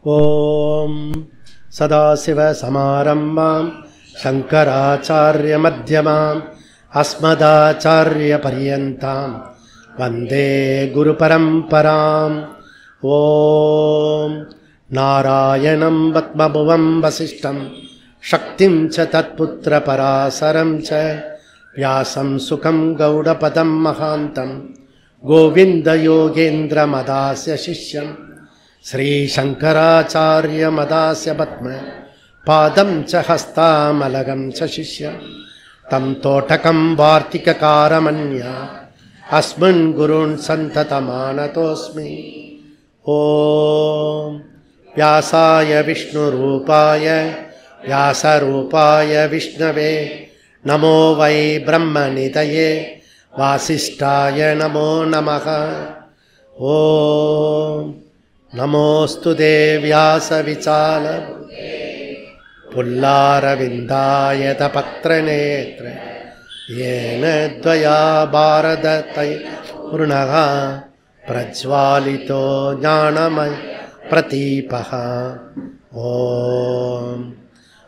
ஓம் சதாசிவசமாரம்பாம் சங்கராச்சார்யமத்யமாம் அஸ்மதாச்சார்யபர்யந்தாம் வந்தே குருபரம்பராம். ஓம் நாராயணம் பத்மபுவம் வசிஷ்டம் சக்திம் ச தத்புத்திரபராசரம் ச வியாசம் சுகம் கௌடபதம் மகாந்தம் கோவிந்தயோகேந்திரமதாஸ்ய சிஷ்யம் ஸ்ரீசங்கராச்சார்யமதாஸ்ய பத்ம பாதம் ச ஹஸ்தாமலகம் ச சிஷ்யம் தம் தோட்டகம் வார்த்திககாரமன்யா அஸ்மின் குருன் சந்ததமானதோஸ்மி. ஓம் வியாசாய விஷ்ணுரூபாய வியாசரூபாய விஷ்ணவே நமோ வை பிரம்மநிதயே வாசிஷ்டாய நமோ நமः. ஓம் நமோஸ்து தேவ்யாசவிசால புல்லாரவிந்தாயத பத்ரநேத்ர येन द्वया भारततै पूर्णः प्रज्वालितो ज्ञानमय प्रदीपः. ॐ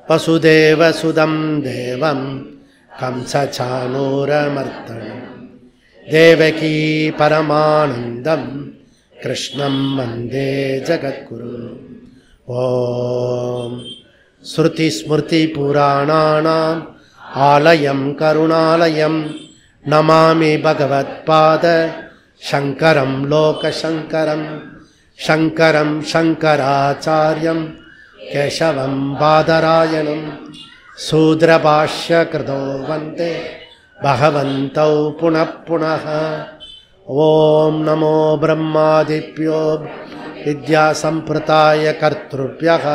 वसुदेवसुदं देवं कंसचाणूरमर्दनं देवकी परमानन्दं कृष्णं वन्दे जगद्गुरुम्. ॐ श्रुतिस्मृतिपुराणानाम् आलयं करुणालयं नमामि भगवत्पाद शङ्करं लोकशङ्करं शङ्करं शङ्कराचार्यं केशवं बादरायणं शूद्रभाष्यकृतो वन्दे भगवन्तौ पुनः पुनः. ॐ नमो ब्रह्मादिभ्यो विद्यासम्प्रदाय कर्तृभ्यः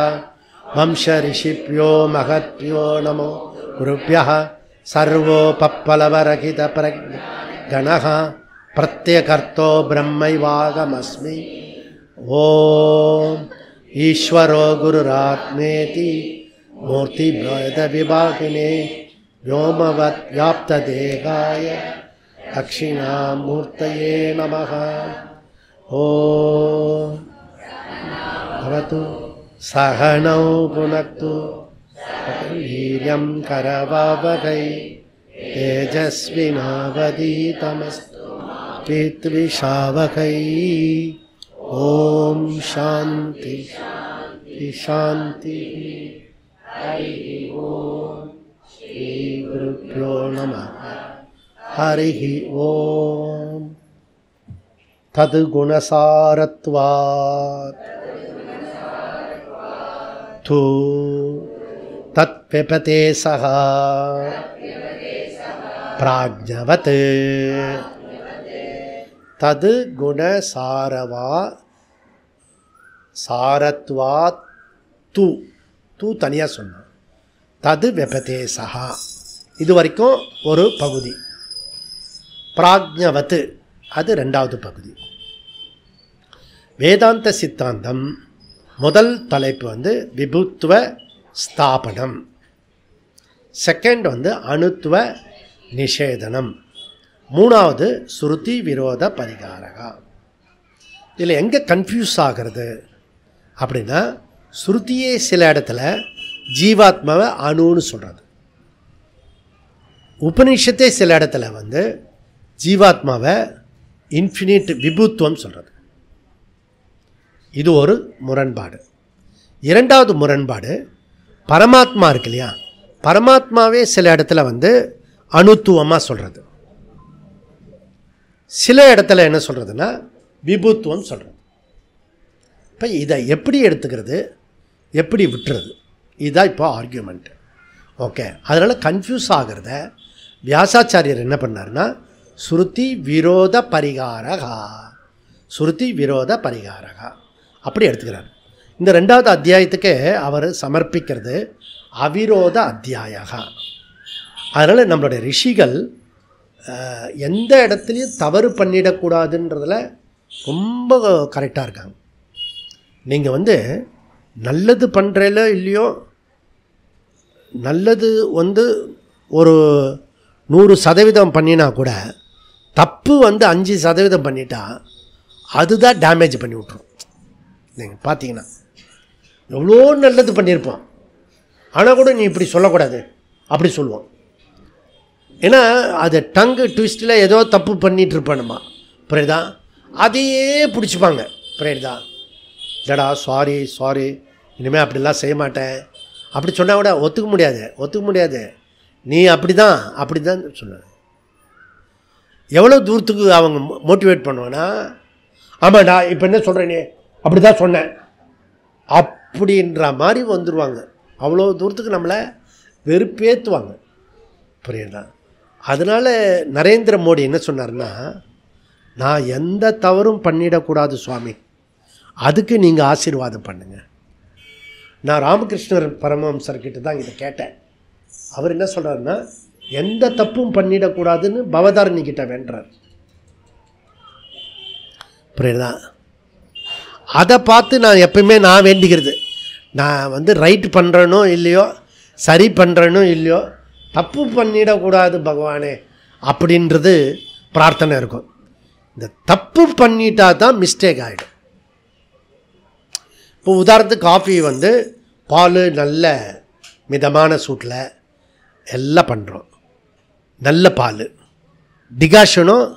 वंशऋषिभ्यो महद्भ्यो नमो गुरुभ्यः. सर्वोपप्लवरहितप्रज्ञः प्रत्यकर्तो ब्रह्मैवाहमस्मि. ॐ ईश्वरो गुरुरात्मेति मूर्तिभेदविभागिने व्योमवद्व्याप्तदेहाय दक्षिणामूर्तये नमः. ॐ भवतु सहनौ भुनक्तु वीर्यं करवावहै तेजस्विनावधीतमस्तु विद्विषावहै. ॐ शान्ति शान्ति. हरि ओम श्री गुरुभ्यो नमः. हरि ओम. तद्गुणसारत्वात् तु तत्पिबते सः प्राज्ञवत्. तद् गुणसारवा सारत्वात् तू तू தனியாக சொன்னான். தது வெபதே சஹா இது வரைக்கும் ஒரு பகுதி. பிராஜ்ஞவத் அது ரெண்டாவது பகுதி. வேதாந்த சித்தாந்தம் முதல் தலைப்பு விபுத்துவ ஸ்தாபனம், செகண்ட் அணுத்துவ நிஷேதனம், மூணாவது ஸ்ருதி விரோத பரிகாரகா. இதில் எங்கே கன்ஃபியூஸ் ஆகிறது அப்படின்னா, ஸ்ருதியே சில இடத்துல ஜீவாத்மாவை அணுன்னு சொல்கிறது, உபனிஷத்தே சில இடத்துல ஜீவாத்மாவை இன்ஃபினிட் விபுத்துவம் சொல்கிறது. இது ஒரு முரண்பாடு. இரண்டாவது முரண்பாடு, பரமாத்மா இருக்கு இல்லையா, பரமாத்மாவே சில இடத்துல அணுத்துவமாக சொல்கிறது, சில இடத்துல என்ன சொல்கிறதுனா விபுத்துவம் சொல்கிறது. இப்போ இதை எப்படி எடுத்துக்கிறது, எப்படி விட்டுறது, இதுதான் இப்போ ஆர்கியூமெண்ட்டு. ஓகே, அதனால் கன்ஃபியூஸ் ஆகிறத வியாசாச்சாரியர் என்ன பண்ணார்னா ஸ்ருதி விரோத பரிகாரகா, ஸ்ருதி விரோத பரிகாரகா அப்படி எடுத்துக்கிறார். இந்த ரெண்டாவது அத்தியாயத்துக்கு அவர் சமர்ப்பிக்கிறது அவிரோத அத்தியாயகா. அதனால் நம்மளுடைய ரிஷிகள் எந்த இடத்துலையும் தவறு பண்ணிடக்கூடாதுன்றதில் ரொம்ப கரெக்டாக இருக்காங்க. நீங்கள் நல்லது பண்ணுறல இல்லையோ, நல்லது ஒரு 100% பண்ணினா கூட தப்பு 5% பண்ணிட்டா அதுதான் டேமேஜ் பண்ணி விட்ரும். நீங்கள் பார்த்தீங்கன்னா எவ்வளோ நல்லது பண்ணியிருப்பான், ஆனால் கூட நீ இப்படி சொல்லக்கூடாது அப்படி சொல்லுவான். ஏன்னா அது டங்கு ட்விஸ்ட்டில் ஏதோ தப்பு பண்ணிகிட்டு இருப்பானுமா, புரியுதா? அதையே பிடிச்சிப்பாங்க, புரியுதா? இல்லடா சாரி சாரி, இனிமேல் அப்படிலாம் செய்ய மாட்டேன் அப்படி சொன்னால் கூட ஒத்துக்க முடியாது, நீ அப்படி தான் சொல்ல. எவ்வளோ தூரத்துக்கு அவங்க மோட்டிவேட் பண்ணுவாங்கன்னா, ஆமாண்டா இப்போ என்ன சொல்கிறேனே அப்படி தான் சொன்னேன் அப்படின்ற மாதிரி வந்துடுவாங்க. அவ்வளோ தூரத்துக்கு நம்மளை வெறுப்பேற்றுவாங்க, புரியுதா? அதனால் நரேந்திர மோடி என்ன சொன்னார்னா, நான் எந்த தவறும் பண்ணிடக்கூடாது சுவாமி, அதுக்கு நீங்கள் ஆசீர்வாதம் பண்ணுங்கள். நான் ராமகிருஷ்ணர் பரமஹம்சர்கிட்ட தான் இதை கேட்டேன். அவர் என்ன சொல்கிறாருன்னா, எந்த தப்பும் பண்ணிடக்கூடாதுன்னு பவதாரணிக்கிட்ட வேண்டார், புரியுதா? அதை பார்த்து நான் எப்பயுமே நான் வேண்டிக்கிறது, நான் ரைட் பண்ணுறேனோ இல்லையோ, சரி பண்ணுறேனோ இல்லையோ, தப்பு பண்ணிடக்கூடாது பகவானே அப்படின்றது பிரார்த்தனை இருக்கும். இந்த தப்பு பண்ணிட்டா தான் மிஸ்டேக் ஆகிடும். இப்போ உதாரணத்துக்கு காஃபி பால் நல்ல மிதமான சூட்டில் எல்லாம் பண்ணுறோம், நல்ல பால். டிகாஷனும்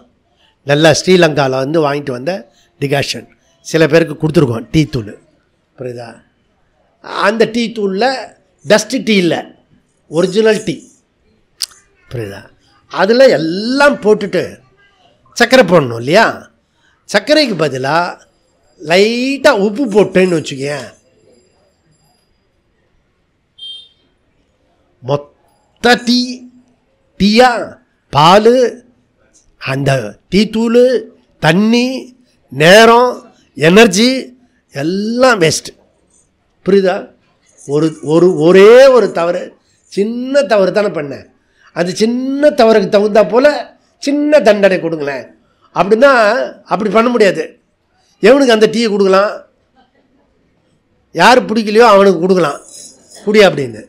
நல்ல ஸ்ரீலங்காவில் வாங்கிட்டு வந்த டிகாஷன் சில பேருக்கு கொடுத்துருக்கோம், டீ தூள், புரியுதா? அந்த டீ தூளில் டஸ்ட்டு டீ இல்லை, ஒரிஜினல் டீ, புரியுதா? அதில் எல்லாம் போட்டுட்டு சர்க்கரை போடணும் இல்லையா? சர்க்கரைக்கு பதிலாக லைட்டாக உப்பு போட்டேன்னு வச்சுக்கேன், மொத்த டீயா பால், அந்த டீ தூள், தண்ணி, நேரம், எனர்ஜி எல்லாம் வேஸ்ட்டு, புரியுதா? ஒரே ஒரு தவறு, சின்ன தவறு தானே பண்ணேன், அந்த சின்ன தவறுக்கு தகுந்தா போல் சின்ன தண்டனை கொடுங்களேன். அப்படின்னா அப்படி பண்ண முடியாது. எவனுக்கு அந்த டீயை கொடுக்கலாம், யார் பிடிக்கலையோ அவனுக்கு கொடுக்கலாம், குடி அப்படின்னு,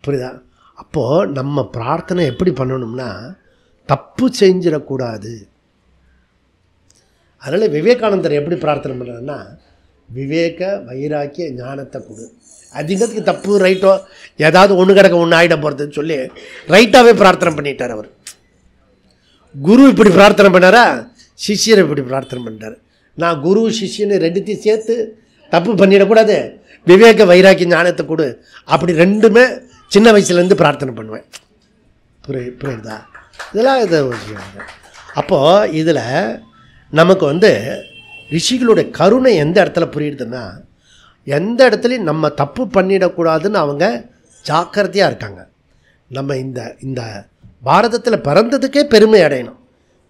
புரியுதா? அப்போது நம்ம பிரார்த்தனை எப்படி பண்ணணும்னா, தப்பு செஞ்சிடக்கூடாது. அதனால் விவேகானந்தர் எப்படி பிரார்த்தனை பண்ணுறாருன்னா, விவேக வைராக்கிய ஞானத்தை கொடு. அதிகத்துக்கு தப்பு ரைட்டோ ஏதாவது ஒன்று கிடக்க ஒன்று ஆகிட போகிறதுன்னு சொல்லி ரைட்டாகவே பிரார்த்தனை பண்ணிட்டார் அவர். குரு இப்படி பிரார்த்தனை பண்ணாரா, சிஷியரை இப்படி பிரார்த்தனை பண்ணிட்டார். நான் குரு சிஷியன்னு ரெண்டுத்தையும் சேர்த்து தப்பு பண்ணிடக்கூடாது, விவேக வைராக்கிய ஞானத்தை கொடு, அப்படி ரெண்டுமே சின்ன வயசுலேருந்து பிரார்த்தனை பண்ணுவேன், புரியுதா? இதெல்லாம் இதை அப்போது இதில் நமக்கு ரிஷிகளுடைய கருணை எந்த இடத்துல புரியுதுன்னா, எந்த இடத்துலையும் நம்ம தப்பு பண்ணிடக்கூடாதுன்னு அவங்க ஜாக்கிரதையாக இருக்காங்க. நம்ம இந்த பாரதத்தில் பிறந்ததுக்கே பெருமை அடையணும்.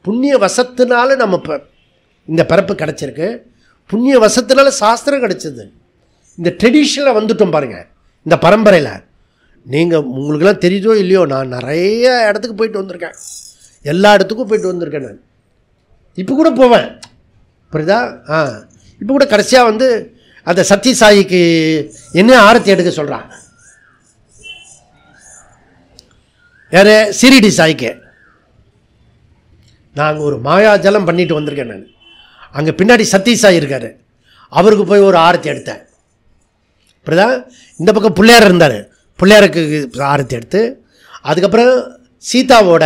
புண்ணிய வசத்தினால நம்ம இந்த பிறப்பு கிடச்சிருக்கு, புண்ணிய வசத்தினால சாஸ்திரம் கிடச்சிது, இந்த ட்ரெடிஷனில் வந்துட்டோம் பாருங்கள், இந்த பரம்பரையில். நீங்கள் உங்களுக்கெல்லாம் தெரியுதோ இல்லையோ, நான் நிறைய இடத்துக்கு போயிட்டு வந்திருக்கேன், எல்லா இடத்துக்கும் போயிட்டு வந்திருக்கேன். நான் இப்போ கூட போவேன், புரியுதா? இப்போ கூட கடைசியாக அந்த சத்ய சாயிக்கு என்ன ஆரத்தி எடுக்க சொல்கிறான், யார்? சிரிடி சாய்க்கு. நாங்கள் ஒரு மாயாஜலம் பண்ணிட்டு வந்திருக்கேன் நான். அங்கே பின்னாடி சத்ய சாய் இருக்கார், அவருக்கு போய் ஒரு ஆரத்தி எடுத்தேன், புரியுதா? இந்த பக்கம் பிள்ளையார் இருந்தார், பிள்ளையாருக்கு ஆரத்தி எடுத்து, அதுக்கப்புறம் சீதாவோட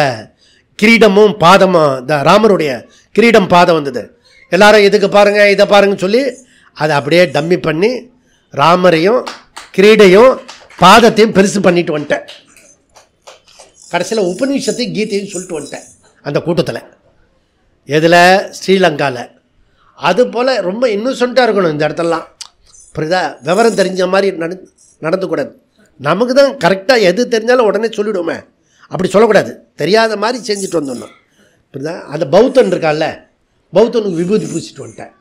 கிரீடமும் பாதமும், இந்த ராமருடைய கிரீடம் பாதம் வந்தது, எல்லாரும் இதுக்கு பாருங்கள் இதை பாருங்கன்னு சொல்லி அதை அப்படியே டம்மி பண்ணி ராமரையும் கிரீடையும் பாதத்தையும் பெருசு பண்ணிட்டு வந்துட்டேன். கடைசியில் உபநிஷத்தையும் கீதையும் சொல்லிட்டு வந்துட்டேன் அந்த கூட்டத்தில். எதில்? ஸ்ரீலங்காவில். அதுபோல் ரொம்ப இன்னுசென்ட்டாக இருக்கணும் இந்த இடத்துலலாம், புரியுதா? விவரம் தெரிஞ்ச மாதிரி நடந்துக்கூடாது. நமக்கு தான் கரெக்டாக எது தெரிஞ்சாலும் உடனே சொல்லிவிடுவோமே, அப்படி சொல்லக்கூடாது, தெரியாத மாதிரி செஞ்சுட்டு வந்துடணும், புரியுதா? அந்த பௌத்தன் இருக்கான்ல, பௌத்தனுக்கு விபூதி பூசிட்டு வந்துட்டேன்.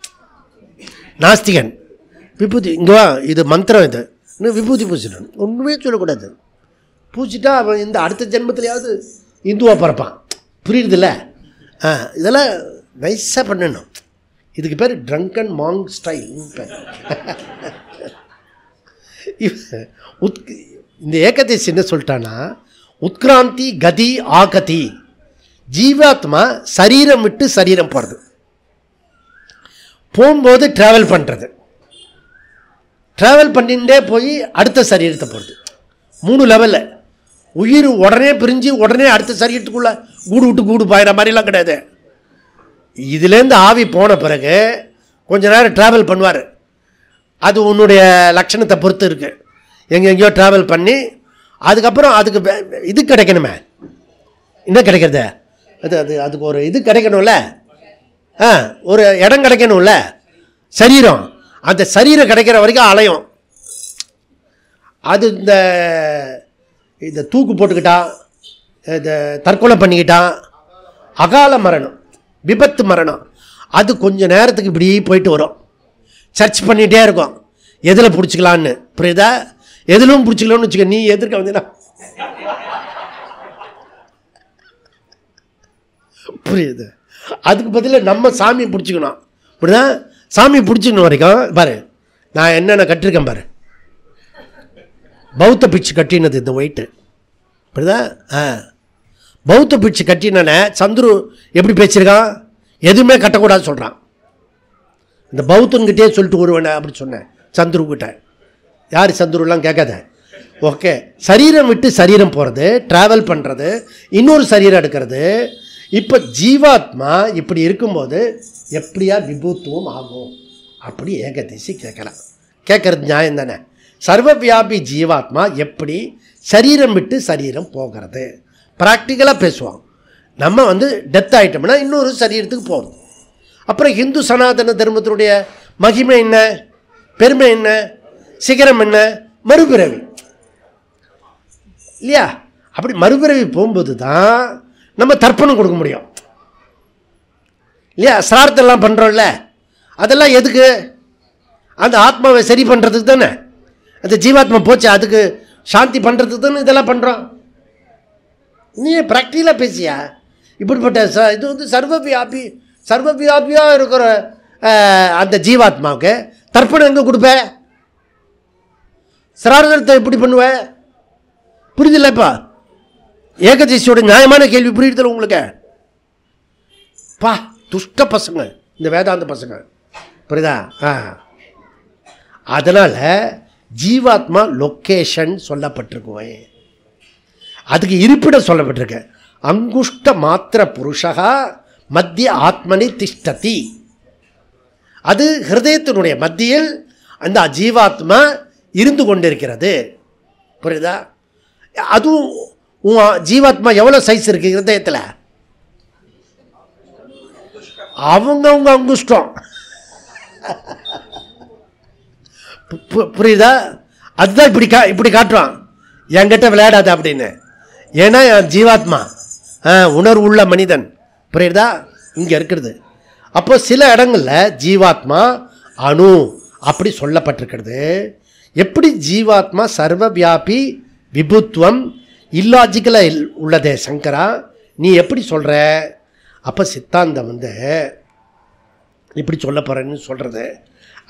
நாஸ்திகன் விபூதி, இங்கே வா இது மந்திரம், இது இன்னும் விபூதி பூசிட்டு ஒன்றுமே சொல்லக்கூடாது. பூச்சிட்டா அவன் இந்த அடுத்த ஜென்மத்திலையாவது இந்துவாக பிறப்பான், புரியுறதில்ல? இதெல்லாம் நைஸாக பண்ணணும். இதுக்கு பேர் ட்ரங்கன் மாங் ஸ்டைல் பேர். இந்த ஏகதேசி என்ன சொல்லிட்டான்னா, உத்கிராந்தி கதி ஆகதி, ஜீவாத்மா சரீரம் விட்டு சரீரம் போகிறது. போகும்போது ட்ராவல் பண்ணுறது, ட்ராவல் பண்ணிகிட்டே போய் அடுத்த சரீரத்தை போகிறது. 3 லெவலில் உயிர் உடனே பிரிஞ்சு உடனே அடுத்த சரீரத்துக்குள்ளே கூடு விட்டு கூடு பாயிற மாதிரிலாம் கிடையாது. இதுலேருந்து ஆவி போன பிறகு கொஞ்ச நேரம் ட்ராவல் பண்ணுவார். அது உன்னுடைய லட்சணத்தை பொறுத்து இருக்குது. எங்கெங்கேயோ ட்ராவல் பண்ணி அதுக்கப்புறம் அதுக்கு இது கிடைக்கணுமே, என்ன கிடைக்கிறது, அதுக்கு ஒரு இது கிடைக்கணும்ல, ஒரு இடம் கிடைக்கணும்ல, சரீரம். அந்த சரீரம் கிடைக்கிற வரைக்கும் அலையும். அது இந்த தூக்கு போட்டுக்கிட்டான், இந்த தற்கொலை பண்ணிக்கிட்டான், அகால மரணம், விபத்து மரணம், அது கொஞ்சம் நேரத்துக்கு இப்படி போயிட்டு வரும். சர்ச் பண்ணிகிட்டே இருக்கும் எதில் பிடிச்சிக்கலான்னு. புரியுதா? எதிலும் பிடிச்சிக்கலான்னு வச்சுக்க. நீ எதிர்க்க வந்தீங்கன்னா புரியுது. அதுக்கு பதிலாக நம்ம சாமி பிடிச்சிக்கணும். இப்படிதான் சாமி பிடிச்சிக்கணும் வரைக்கும். பாரு, நான் என்னென்ன கட்டிருக்கேன் பாரு. பௌத்த பிச்சு கட்டினது இந்த ஒயிட்டு. புரியுதா? பௌத்த பிச்சு கட்டினே சந்துரு எப்படி பேசியிருக்கான், எதுவுமே கட்டக்கூடாது சொல்கிறான். இந்த பௌத்தன்கிட்டே சொல்லிட்டு வருவேன் அப்படி சொன்னேன் சந்துருக்கிட்ட. யார் சந்துருலாம் கேட்காத. ஓகே, சரீரம் விட்டு சரீரம் போகிறது, ட்ராவல் பண்ணுறது, இன்னொரு சரீரம் எடுக்கிறது. இப்போ ஜீவாத்மா இப்படி இருக்கும்போது எப்படியா விபூத்துவம் ஆகும் அப்படி ஏகதேசி கேட்கலாம். கேட்கறது நியாயம் தானே? சர்வவியாபி ஜீவாத்மா எப்படி சரீரம் விட்டு சரீரம் போகிறது ப்ராக்டிக்கலாக பேசுவோம். நம்ம டெத் ஆகிட்டோம்னா இன்னொரு சரீரத்துக்கு போகும். அப்புறம் ஹிந்து சனாதன தர்மத்தினுடைய மகிமை என்ன, பெருமை என்ன, சிகரம் என்ன? மறுபிறவி இல்லையா? அப்படி மறுபிறவி போகும்போது தான் நம்ம தர்ப்பணம் கொடுக்க முடியும் இல்லையா? சிரார்த்தெல்லாம் பண்ணுறோம்ல, அதெல்லாம் எதுக்கு? அந்த ஆத்மாவை சரி பண்ணுறதுக்கு தானே. அந்த ஜீவாத்மா போச்சு அதுக்கு சாந்தி பண்ணுறதுக்கு தானே இதெல்லாம் பண்ணுறோம். நீ ப்ராக்டிக்கலாக பேசியா? இப்படிப்பட்ட இது சர்வவியாபியாக இருக்கிற அந்த ஜீவாத்மாவுக்கு தர்ப்பணம் எங்கே கொடுப்ப? சிரார்த்தத்தை எப்படி பண்ணுவ? புரியுதில்லப்பா? ஏகதேசியோட நியாயமான கேள்வி புரியுதில்ல உங்களுக்கு? பா, துஷ்ட பசங்க இந்த வேதாந்த பசங்க, புரியுதா? அதனால் ஜீவாத்மா லொக்கேஷன் சொல்லப்பட்டிருக்குவேன், அதுக்கு இருப்பிடம் சொல்லப்பட்டிருக்கு. அங்குஷ்ட மாத்திர புருஷா மத்திய ஆத்மனி திஷ்டதி. அது ஹிருதயத்தினுடைய மத்தியில் அந்த ஜீவாத்மா இருந்து கொண்டிருக்கிறது. புரியுதா? அதுவும் ஜீவாத்மா எவ்வளோ சைஸ் இருக்கு ஹிருதயத்தில்? அவங்க அங்குஷ்டம். புரியுதா? அதுதான் இப்படி காட்டுவான், என்கிட்ட விளையாடாத அப்படின்னு. ஏன்னா என் ஜீவாத்மா உணர்வு உள்ள மனிதன். புரியுதா? இங்கே இருக்கிறது. அப்போ சில இடங்களில் ஜீவாத்மா அணு அப்படி சொல்லப்பட்டிருக்கிறது. எப்படி ஜீவாத்மா சர்வவியாபி விபுத்துவம் இல்லாஜிக்கலாக உள்ளதே சங்கரா, நீ எப்படி சொல்கிற? அப்போ சித்தாந்தம் இப்படி சொல்ல போகிறேன்னு சொல்கிறது.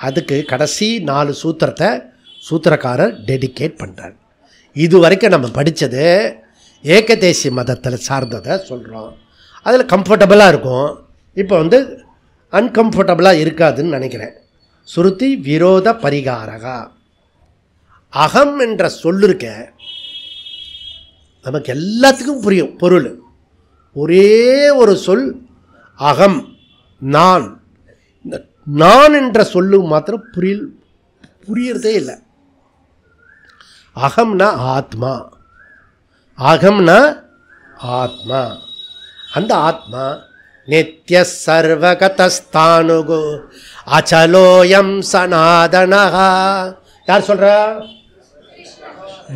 அதுக்கு கடைசி 4 சூத்திரத்தை சூத்திரக்காரர் டெடிகேட் பண்ணுறார். இது வரைக்கும் நம்ம படித்தது ஏகதேசி மதத்தில் சார்ந்ததை சொல்கிறோம். அதில் கம்ஃபர்டபுளாக இருக்கும். இப்போ அன்கம்ஃபர்டபுளாக இருக்காதுன்னு நினைக்கிறேன். சுருதி விரோத பரிகாரகா. அகம் என்ற சொல்லிருக்க நமக்கு எல்லாத்துக்கும் புரியும் பொருள். ஒரே ஒரு சொல் அகம், நான். இந்த நான் என்ற சொல்லு மாத்திரம் புரியறதே இல்லை. அகம்னா ஆத்மா, அகம்னா ஆத்மா. அந்த ஆத்மா நித்ய சர்வகதஸ்தானுகு அச்சலோயம் சனாதனஹா. யார் சொல்றா?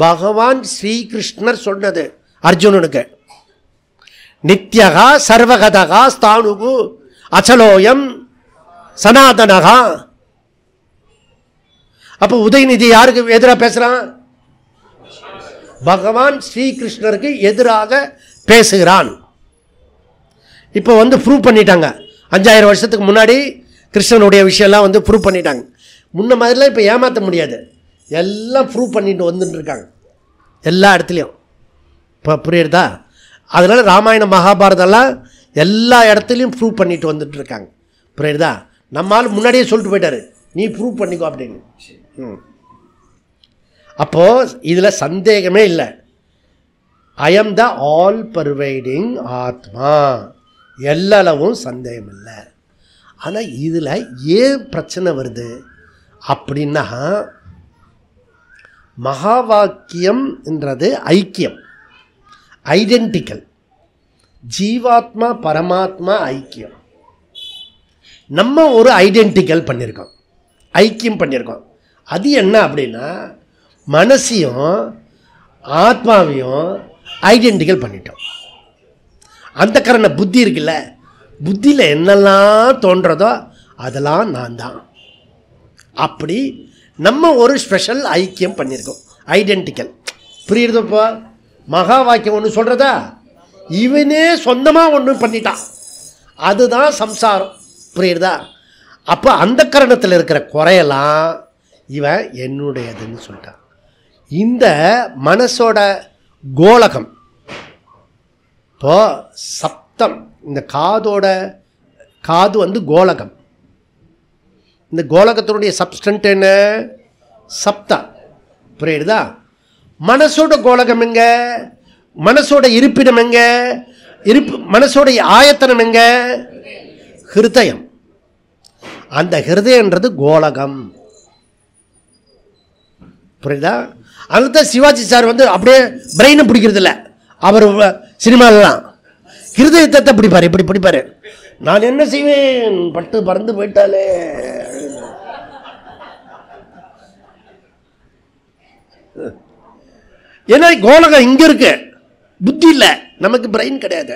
பகவான் ஸ்ரீகிருஷ்ணர் சொன்னது அர்ஜுனனுக்கு. நித்யகா சர்வகதகா ஸ்தானுகு அச்சலோயம் சனாதனஹா. அப்போ உதயநிதி யாருக்கு எதிராக பேசுறான்? பகவான் ஸ்ரீகிருஷ்ணருக்கு எதிராக பேசுகிறான். இப்போ ப்ரூவ் பண்ணிட்டாங்க. 5000 வருஷத்துக்கு முன்னாடி கிருஷ்ணனுடைய விஷயம்லாம் ப்ரூவ் பண்ணிட்டாங்க. முன்ன மாதிரிலாம் இப்போ ஏமாற்ற முடியாது. எல்லாம் ப்ரூவ் பண்ணிட்டு வந்துட்டு இருக்காங்க எல்லா இடத்துலையும். இப்போ புரியுறதா? அதனால் ராமாயண மகாபாரதெல்லாம் எல்லா இடத்துலையும் ப்ரூவ் பண்ணிட்டு வந்துட்டு இருக்காங்க. புரியுறதா? நம்மால் முன்னாடியே சொல்லிட்டு போயிட்டாரு, நீ ப்ரூவ் பண்ணிக்கோ அப்படின்னு. அப்போது இதில் சந்தேகமே இல்லை, I am the all pervading ஆத்மா, எல்லளவும் சந்தேகம் இல்லை. ஆனால் இதில் ஏன் பிரச்சனை வருது அப்படின்னா, மகா வாக்கியம் என்றது ஐக்கியம், ஐடென்டிக்கல். ஜீவாத்மா பரமாத்மா ஐக்கியம். நம்ம ஒரு ஐடென்டிக்கல் பண்ணியிருக்கோம், ஐக்கியம் பண்ணியிருக்கோம். அது என்ன அப்படின்னா, மனசையும் ஆத்மாவையும் ஐடென்டிக்கல் பண்ணிட்டோம். அந்த காரண புத்தி இருக்குல்ல, புத்தியில் என்னெல்லாம் தோன்றதோ அதெல்லாம் நான் தான். அப்படி நம்ம ஒரு ஸ்பெஷல் ஐக்கியம் பண்ணியிருக்கோம், ஐடென்டிக்கல். புரியுறதுப்பா? மகா வாக்கியம் ஒன்று சொல்கிறதா, இவனே சொந்தமாக ஒன்று பண்ணிட்டான், அதுதான் சம்சாரம். புரியுறதா? அப்போ அந்த கரணத்தில் இருக்கிற குறையெல்லாம் இவன் என்னுடையதுன்னு சொல்லிட்டான். இந்த மனசோட கோலகம், இப்போ சப்தம், இந்த காது வந்து கோலகம். இந்த கோலகத்தினுடைய சப்ஸ்டன்ட் என்ன? சப்தா. புரியுதா? மனசோட கோலகம் எங்க? மனசோட இருப்பிடம் எங்க? மனசோட ஆயத்தனம் எங்க? ஹிருதயம். அந்த ஹிருதயன்றது கோலகம். புரியுதா? அதுதான் சிவாஜி சார் வந்து அப்படியே பிரெயினை பிடிக்கிறது இல்லை, அவர் சினிமாலாம் ஹிருதயத்தை பிடிப்பார், இப்படி பிடிப்பார். நான் என்ன செய்வேன், பட்டு பறந்து போயிட்டாலே. ஏன்னா கோலகம் இங்க இருக்கு, புத்தி இல்லை, நமக்கு பிரெயின் கிடையாது.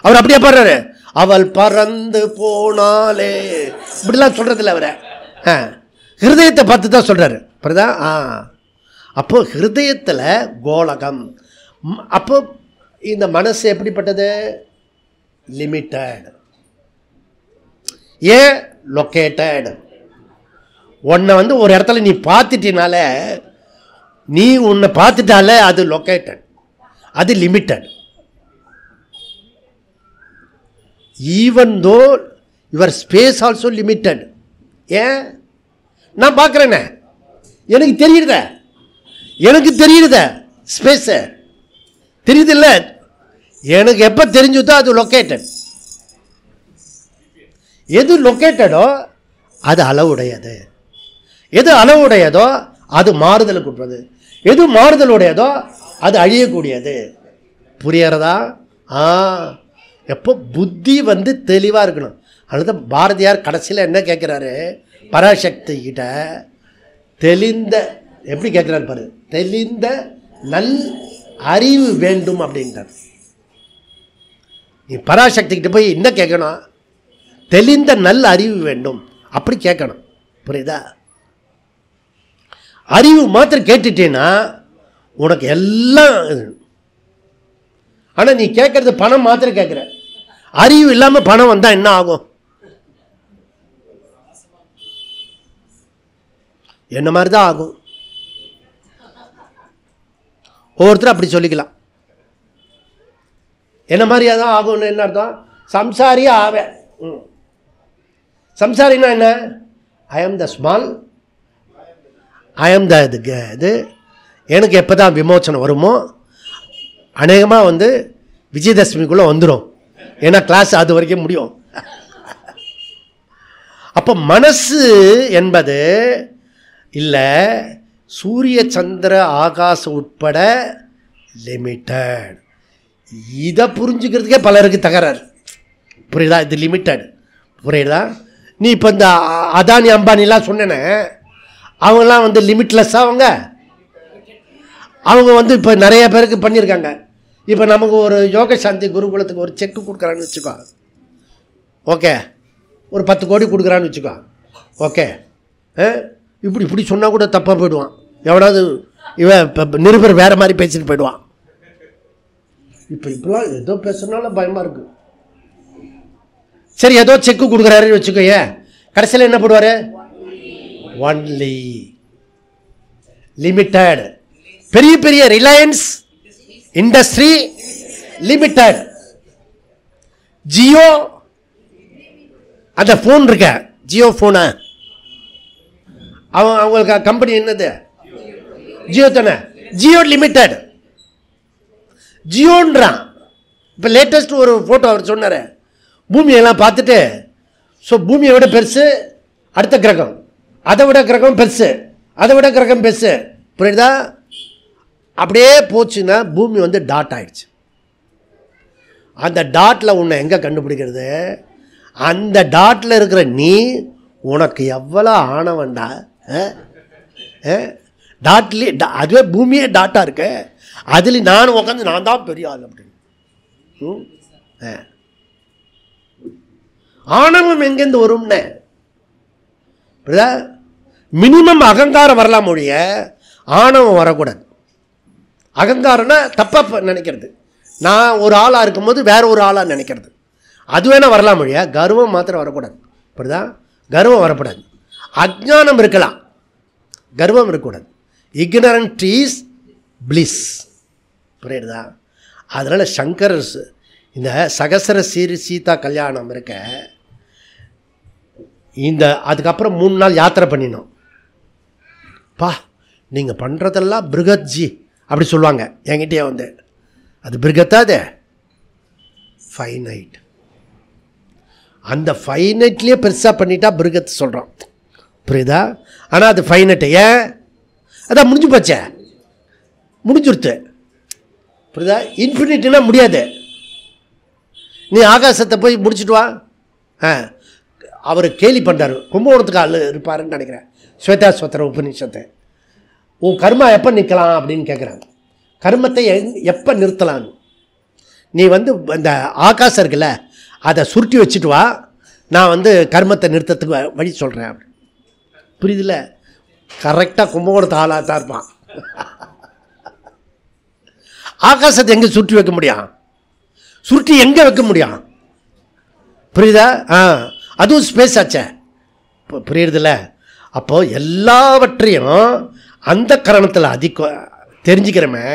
அவர் அப்படியே பாடுறாரு, அவள் பறந்து போனாலே, இப்படிலாம் சொல்றது இல்லை அவரை. ஹிருதயத்தை பார்த்து தான் சொல்றாரு. புரியுதா? அப்போ ஹிருதயத்தில் கோலகம். அப்போ இந்த மனசு எப்படிப்பட்டது? லிமிட்டட். ஏன்? லொக்கேட்டட். உன்னை வந்து ஒரு இடத்துல நீ பார்த்துட்டினால, நீ உன்னை பார்த்துட்டால, அது லொக்கேட்டட், அது limited. Even though your space also limited. ஏன்? நான் பார்க்குறேனே, எனக்கு தெரியுத ஸ்பேஸு தெரியுது இல்லை, எனக்கு எப்போ தெரிஞ்சுதோ அது லொக்கேட்டட். எது லொக்கேட்டடோ அது அளவுடையது, எது அளவுடையதோ அது மாறுதலுக்கு உட்பது, எது மாறுதலுடையதோ அது அழியக்கூடியது. புரியறதா? எப்போ புத்தி வந்து தெளிவாக இருக்கணும். அதுதான் பாரதியார் கடைசியில் என்ன கேட்குறாரு பராசக்தி கிட்ட, தெளிந்த, எப்படி கேட்குறாரு பாரு, தெளிந்த நல் அறிவு வேண்டும் அப்படின்றார். நீ பராசக்தி கிட்ட போய் என்ன கேட்கணும்? தெளிந்த நல் அறிவு வேண்டும், அப்படி கேட்கணும். புரியுதா? அறிவு மாத்திரம் கேட்டுட்டேன்னா உனக்கு எல்லாம். ஆனால் நீ கேட்கறது பணம் மாத்திரம் கேட்குற, அறிவு இல்லாமல் பணம் வந்தால் என்ன ஆகும்? என்ன மாதிரி தான் ஆகும். ஒவ்வொருத்தரும் அப்படி சொல்லிக்கலாம். என்ன மாதிரியா தான் ஆகும்னு என்ன அர்த்தம்? சம்சாரியா ஆவேன். சம்சாரின்னா என்ன? ஐ ஆம் த ஸ்மால், ஐ ஆம் த இது. எனக்கு எப்போ தான் விமோச்சனம் வருமோ, அநேகமாக வந்து விஜயதசமிக்குள்ளே வந்துடும், ஏன்னா கிளாஸ் அது வரைக்கும் முடியும். அப்போ மனசு என்பது இல்லை, சூரிய சந்திர ஆகாசம் உட்பட லிமிட்டட். இதை புரிஞ்சுக்கிறதுக்கே பலருக்கு தகராறு. புரியுதா? இது லிமிட்டட். புரியுதா? நீ இப்போ இந்த அதானி அம்பானிலாம் சொன்னேன்னு, அவங்களாம் வந்து லிமிட்லெஸ்ஸாக அவங்க வந்து இப்போ நிறைய பேருக்கு பண்ணியிருக்காங்க. இப்போ நமக்கு ஒரு யோக சாந்தி குருகுலத்துக்கு ஒரு செக்கு கொடுக்குறான்னு வச்சுக்கோ, ஓகே, ஒரு 10 கோடி கொடுக்குறான்னு வச்சுக்கோ, ஓகே, இப்படி சொன்னால் கூட தப்பாக போயிடுவான். எவனாவது இவன் இப்போ நிருபர் வேறு மாதிரி பேசிட்டு போயிடுவான். இப்படிலாம் ஏதோ பேசுறதுனால பயமாக இருக்கு. சரி, ஏதோ செக்கு கொடுக்குறாருன்னு வச்சுக்கோயே, கடைசியில் என்ன போடுவார்? Only limited. பெரிய பெரிய ரிலையன்ஸ் இண்டஸ்ட்ரி லிமிட்டட், ஜியோ அந்த ஃபோன் இருக்க, ஜியோ ஃபோனு, அவங்களுக்கு கம்பெனி என்னது? ஜியோ தானே. ஜியோ லிமிடெட், ஜியோன்றான். இப்போ லேட்டஸ்ட் ஒரு ஃபோட்டோ அவர் சொன்னார், பூமியெல்லாம் பார்த்துட்டு, ஸோ பூமியை விட பெருசு அடுத்த கிரகம், அதை விட கிரகம் பெருசு, அதை விட கிரகம் பெருசு, புரியுதா? அப்படியே போச்சுன்னா பூமி வந்து டாட் ஆயிடுச்சு. அந்த டாட்டில் உன்னை எங்கே கண்டுபிடிக்கிறது? அந்த டாட்டில் இருக்கிற நீ உனக்கு எவ்வளோ ஆனவன்டா? டாட்லேயே அதுவே பூமியே டாட்டாக இருக்கு, அதில் நான் உட்காந்து நான் தான் பெரிய ஆள் அப்படின்னு. ஆணவம் எங்கேருந்து வரும்னு மினிமம் அகங்காரம் வரலாம் ஒழிய ஆணவம் வரக்கூடாது. அகங்காரம்னா தப்பாக நினைக்கிறது, நான் ஒரு ஆளாக இருக்கும்போது வேற ஒரு ஆளாக நினைக்கிறது, அது வேணால் வரலாம் மொழியா. கர்வம் மாத்திரம் வரக்கூடாது, புரியுதா? கர்வம் வரக்கூடாது. அஜ்ஞானம் இருக்கலாம், கர்வம் இருக்கக்கூடாது. இக்னரண்ட் இஸ் பிளிஸ், புரியுதா? அதனால் சங்கரர் இந்த சகசர சீதா கல்யாணம் இருக்க, இந்த அதுக்கப்புறம் 3 நாள் யாத்திரை பண்ணினோம். பா நீங்கள் பண்ணுறதெல்லாம் பிருகத்ஜி அப்படி சொல்லுவாங்க என்கிட்டயே வந்து. அது பிருகத்தா? அது ஃபைனைட். அந்த ஃபைனைட்லேயே பெருசாக பண்ணிட்டா பிருகத் சொல்கிறோம், புரியுதா? ஆனால் அது ஃபைனைட்டு. ஏன்? அதான் முடிஞ்சு போச்சே, முடிஞ்சுருத்து, புரியுதா? இன்ஃபினிட்டினா முடியாது. நீ ஆகாசத்தை போய் முடிச்சுட்டு வா. அவர் கேலி பண்ணுறாரு, கும்பகோணத்துக்கு ஆள் இருப்பாருன்னு நினைக்கிறேன், ஸ்வேதா ஸ்வத்திர உபநிஷத்தை. உன் கர்மா எப்போ நிற்கலாம் அப்படின்னு கேட்குறாங்க. கர்மத்தை எப்போ நிறுத்தலான்னு. நீ வந்து இந்த ஆகாசம் இருக்குல்ல, அதை சுருட்டி வச்சுட்டு வா, நான் வந்து கர்மத்தை நிறுத்தத்துக்கு வழி சொல்கிறேன். புரியுதுல்ல? கரெக்டாக கும்பகோணத்து ஆளாக தான் இருப்பான். ஆகாசத்தை எங்கே சுருட்டி வைக்க முடியும்? சுருட்டி எங்கே வைக்க முடியும்? புரியுதா? அதுவும் ஸ்பேஸ் ஆச்சே, புரியுறதில்ல? அப்போது எல்லாவற்றையும் அந்த கரணத்தில் தெரிஞ்சுக்கிறமே,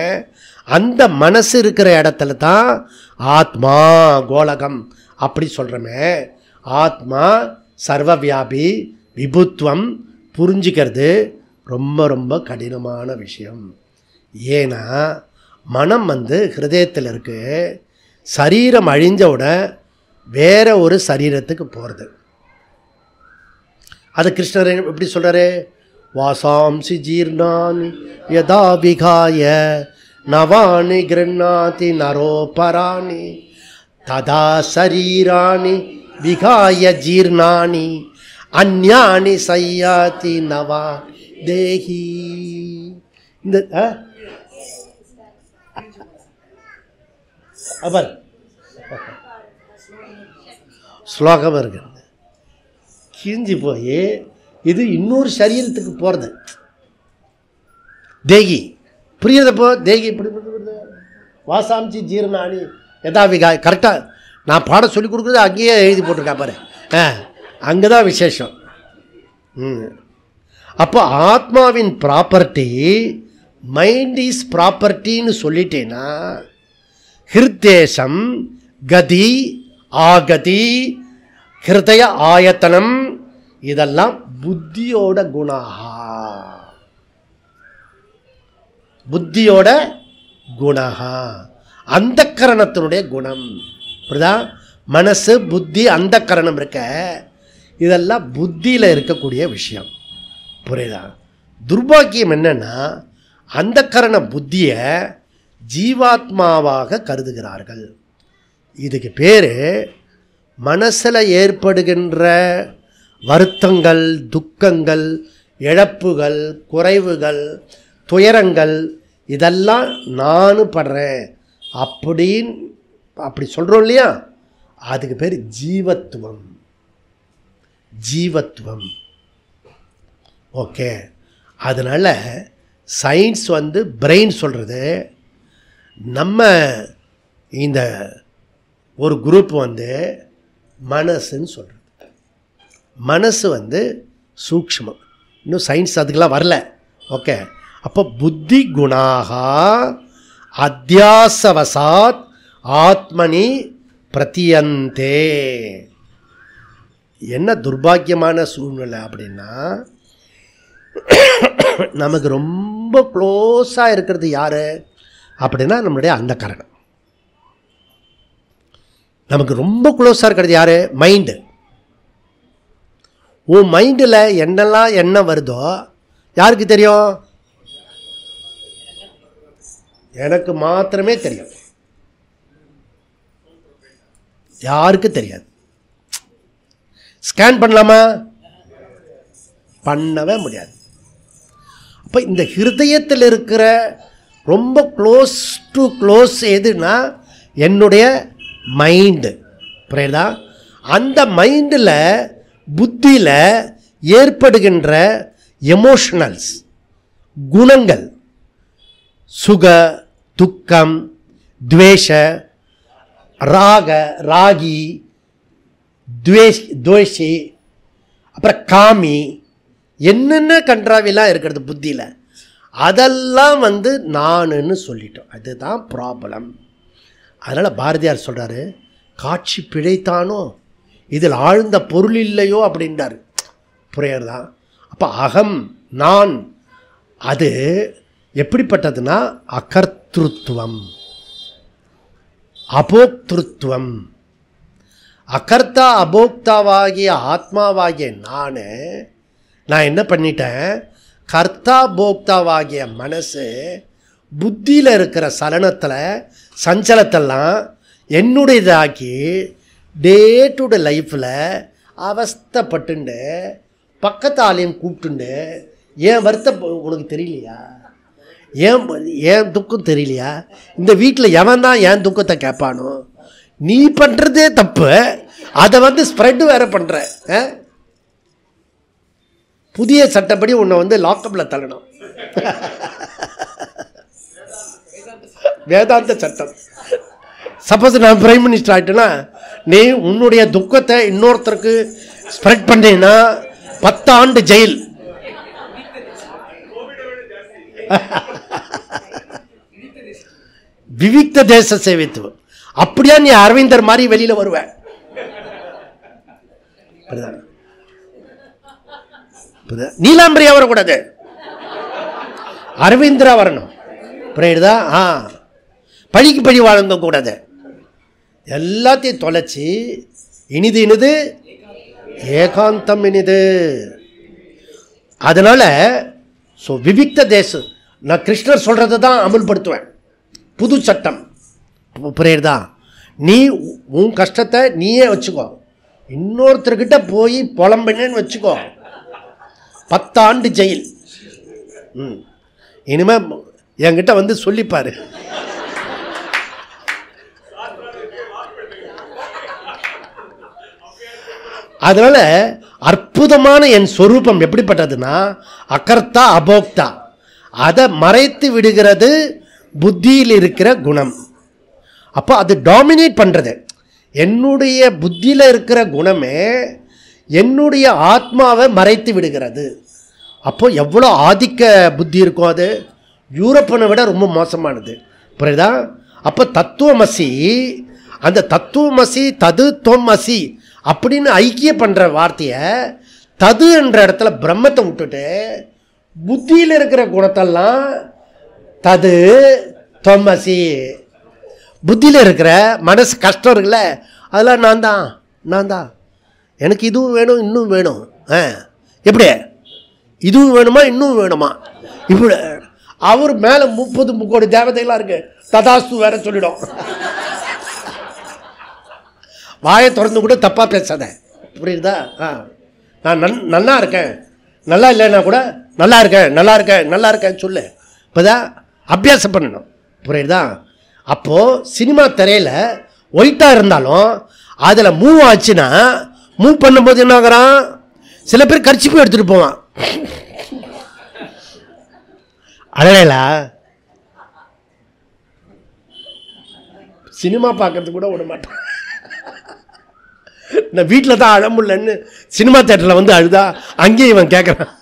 அந்த மனசு இருக்கிற இடத்துல தான் ஆத்மா கோலகம் அப்படி சொல்கிறோமே. ஆத்மா சர்வவியாபி விபுத்துவம் புரிஞ்சிக்கிறது ரொம்ப ரொம்ப கடினமான விஷயம். ஏன்னா மனம் வந்து ஹிருதயத்தில் இருக்குது, சரீரம் அழிஞ்சவுட வேற ஒரு சரீரத்துக்கு போகிறது. அது கிருஷ்ணர் எப்படி சொல்கிறாரு? வாசாம்சி ஜீர்ணானி யதா விகாய நவானி கிருண்ணாதி நரோபராணி ததா சரீராணி விகாய ஜீர்ணானி அந்யானி சையாதி நவா தேஹி. இந்த அவர் ஸ்லோகம் இருக்கிறது கிழிஞ்சி போய் இது இன்னொரு சரீரத்துக்கு போகிறது. தேகி புரியுறதப்போ தேகி இப்படி வாசாம்சி ஜீர்ணாணி யதாவிகா. கரெக்டாக நான் பாடம் சொல்லி கொடுக்குறது அங்கேயே எழுதி போட்டிருக்கா பாரு, அங்கே தான் விசேஷம். அப்போ ஆத்மாவின் ப்ராப்பர்ட்டி மைண்ட் இஸ் ப்ராப்பர்ட்டின்னு சொல்லிட்டேன்னா ஹிருத்தேசம் கதி ஆகதி ஹிருதய ஆயத்தனம் இதெல்லாம் புத்தியோட குணாகா, புத்தியோட குணாகா, அந்த கரணத்தினுடைய குணம். புரியுதா? மனசு புத்தி அந்த கரணம் இருக்க, இதெல்லாம் புத்தியில் இருக்கக்கூடிய விஷயம். புரியுதா? துர்பாக்கியம் என்னன்னா அந்த கரண புத்தியை ஜீவாத்மாவாக கருதுகிறார்கள். இதுக்கு பேர் மனசில் ஏற்படுகின்ற வருத்தங்கள், துக்கங்கள், இழப்புகள், குறைவுகள், துயரங்கள் இதெல்லாம் நான் படுறேன் அப்படின்னு அப்படி சொல்கிறோம் இல்லையா, அதுக்கு பேர் ஜீவத்துவம். ஜீவத்துவம். ஓகே. அதனால் சயின்ஸ் வந்து பிரெயின் சொல்கிறது, நம்ம இந்த ஒரு குரூப் வந்து மனசுன்னு சொல்கிறது. மனசு வந்து சூக்ஷ்மம், இன்னும் சயின்ஸ் அதுக்கெல்லாம் வரல. ஓகே. அப்போ புத்தி குணாகா அத்தியாசவசாத் ஆத்மனி பிரதியந்தே. என்ன துர்பாக்கியமான சூழ்நிலை அப்படின்னா, நமக்கு ரொம்ப க்ளோஸாக இருக்கிறது யார் அப்படின்னா நம்மளுடைய அந்தக்கரணம். நமக்கு ரொம்ப க்ளோஸாக இருக்கிறது யார்? மைண்டு. உன் மைண்டில் என்னெல்லாம் என்ன வருதோ யாருக்கு தெரியும்? எனக்கு மாத்திரமே தெரியும், யாருக்கு தெரியாது. ஸ்கேன் பண்ணலாமா? பண்ணவே முடியாது. அப்போ இந்த ஹிருதயத்தில் இருக்கிற ரொம்ப க்ளோஸ் டு க்ளோஸ் எதுனா என்னுடைய மைண்டு. புரியுதா? அந்த மைண்டில் புத்தியில் ஏற்படுகின்ற எமோஷனல்ஸ், குணங்கள், சுக துக்கம், துவேஷ, ராக ராகி, துவேஷி, அப்புறம் காமி, என்னென்ன கன்றாவிலாம் இருக்கிறது புத்தியில், அதெல்லாம் நானுன்னு சொல்லிட்டோம். அதுதான் ப்ராப்ளம். அதனால் பாரதியார் சொல்கிறாரு, காட்சி பிழைத்தானோ இதில் ஆழ்ந்த பொருள் இல்லையோ அப்படின்றார். புரியுறதா? அப்போ அகம், நான், அது எப்படிப்பட்டதுன்னா அகர்த்திருவம், அபோக்திருத்துவம். அகர்த்தா அபோக்தாவாகிய ஆத்மாவாகிய நான் என்ன பண்ணிட்டேன்? கர்த்தா போக்தாவாகிய மனசு புத்தியில் இருக்கிற சலனத்தில் சஞ்சலத்தெல்லாம் என்னுடையதாக்கி டே டு டே லைஃப்பில் அவஸ்தைப்பட்டுண்டு பக்கத்தாலையும் கூப்பிட்டுண்டு, ஏன் வருத்த உனக்கு தெரியலையா? ஏன் துக்கம் தெரியலையா? இந்த வீட்டில் எவன் தான் ஏன் துக்கத்தை கேட்பானோ? நீ பண்ணுறதே தப்பு, அதை ஸ்ப்ரெட்டு வேற பண்ணுற. புதிய சட்டப்படி உன்னை லாக்கப்பில் தள்ளணும். வேதாந்த சட்டம். சப்போஸ் நான் பிரைம் மினிஸ்டர் ஆகிட்டேன்னா, நீ உன்னுடைய துக்கத்தை இன்னொருத்தருக்கு ஸ்ப்ரெட் பண்ணீங்கன்னா 10 ஆண்டு ஜெயில். விவிக்த தேச சேவித்துவம். அப்படியா நீ அரவிந்தர் மாதிரி வெளியில வருவ? நீலாம்பரியா வரக்கூடாது, அரவிந்தரா வரணும். புரியுதா? பழிக்கு பழி வாழங்க கூடாது. எல்லாத்தையும் தொலைச்சி இனிது இனிது ஏகாந்தம் இனிது. அதனால விவிக்த தேசம், நான் கிருஷ்ணர் சொல்றதை தான் அமல்படுத்துவேன். புது சட்டம். புரியுதா? நீ உன் கஷ்டத்தை நீயே வச்சுக்கோ, இன்னொருத்தர்கிட்ட போய் புலம்பினேன்னு வச்சுக்கோ, 10 ஆண்டு ஜெயில். இனிமே என்கிட்ட சொல்லிப்பாரு. அதனால அற்புதமான என் சொரூபம் எப்படிப்பட்டதுன்னா அகர்த்தா அபோக்தா. அதை மறைத்து விடுகிறது புத்தியில் இருக்கிற குணம். அப்போ அது டாமினேட் பண்ணுறது. என்னுடைய புத்தியில் இருக்கிற குணமே என்னுடைய ஆத்மாவை மறைத்து விடுகிறது. அப்போ எவ்வளோ ஆதிக்க புத்தி இருக்கும், அது யூரோப்பனை விட ரொம்ப மோசமானது. புரியுதா? அப்போ தத்துவமசி, அந்த தத்துவமசி தது தொம் அசி அப்படின்னு ஐக்கிய பண்ணுற வார்த்தையை தது என்ற இடத்துல பிரம்மத்தை விட்டுட்டு புத்தியில் இருக்கிற குணத்தெல்லாம் தது தொம்மசி. புத்தியில் இருக்கிற மனசு கஷ்டம் இருக்குல்ல, அதெல்லாம் நான் தான் எனக்கு இதுவும் வேணும் இன்னும் வேணும். எப்படி இதுவும் வேணுமா இன்னும் வேணுமா? இப்படி அவர் மேலே 30 கோடி தேவதைகளாக இருக்கு, ததாஸ்து வேற சொல்லிடும். வாயை திறந்து கூட தப்பாக பேசாத. புரியுதா? நான் நல்லா இருக்கேன், நல்லா இல்லைன்னா கூட நல்லா இருக்கேன் சொல்லு. இப்போதான் அபியாசம் பண்ணணும். புரியுதா? அப்போது சினிமா திரையில் ஒயிட்டாக இருந்தாலும் அதில் மூவ் ஆச்சுன்னா, மூவ் பண்ணும்போது என்ன ஆகிறான்? சில பேர் கர்ச்சிப்பு எடுத்துகிட்டு போவான். அழகா சினிமா பார்க்கறதுக்கு கூட விட மாட்டான். நான் வீட்டில் தான் அழமுல்லன்னு சினிமா தேட்டரில் அழுதா அங்கேயும் இவன் கேட்குறான்.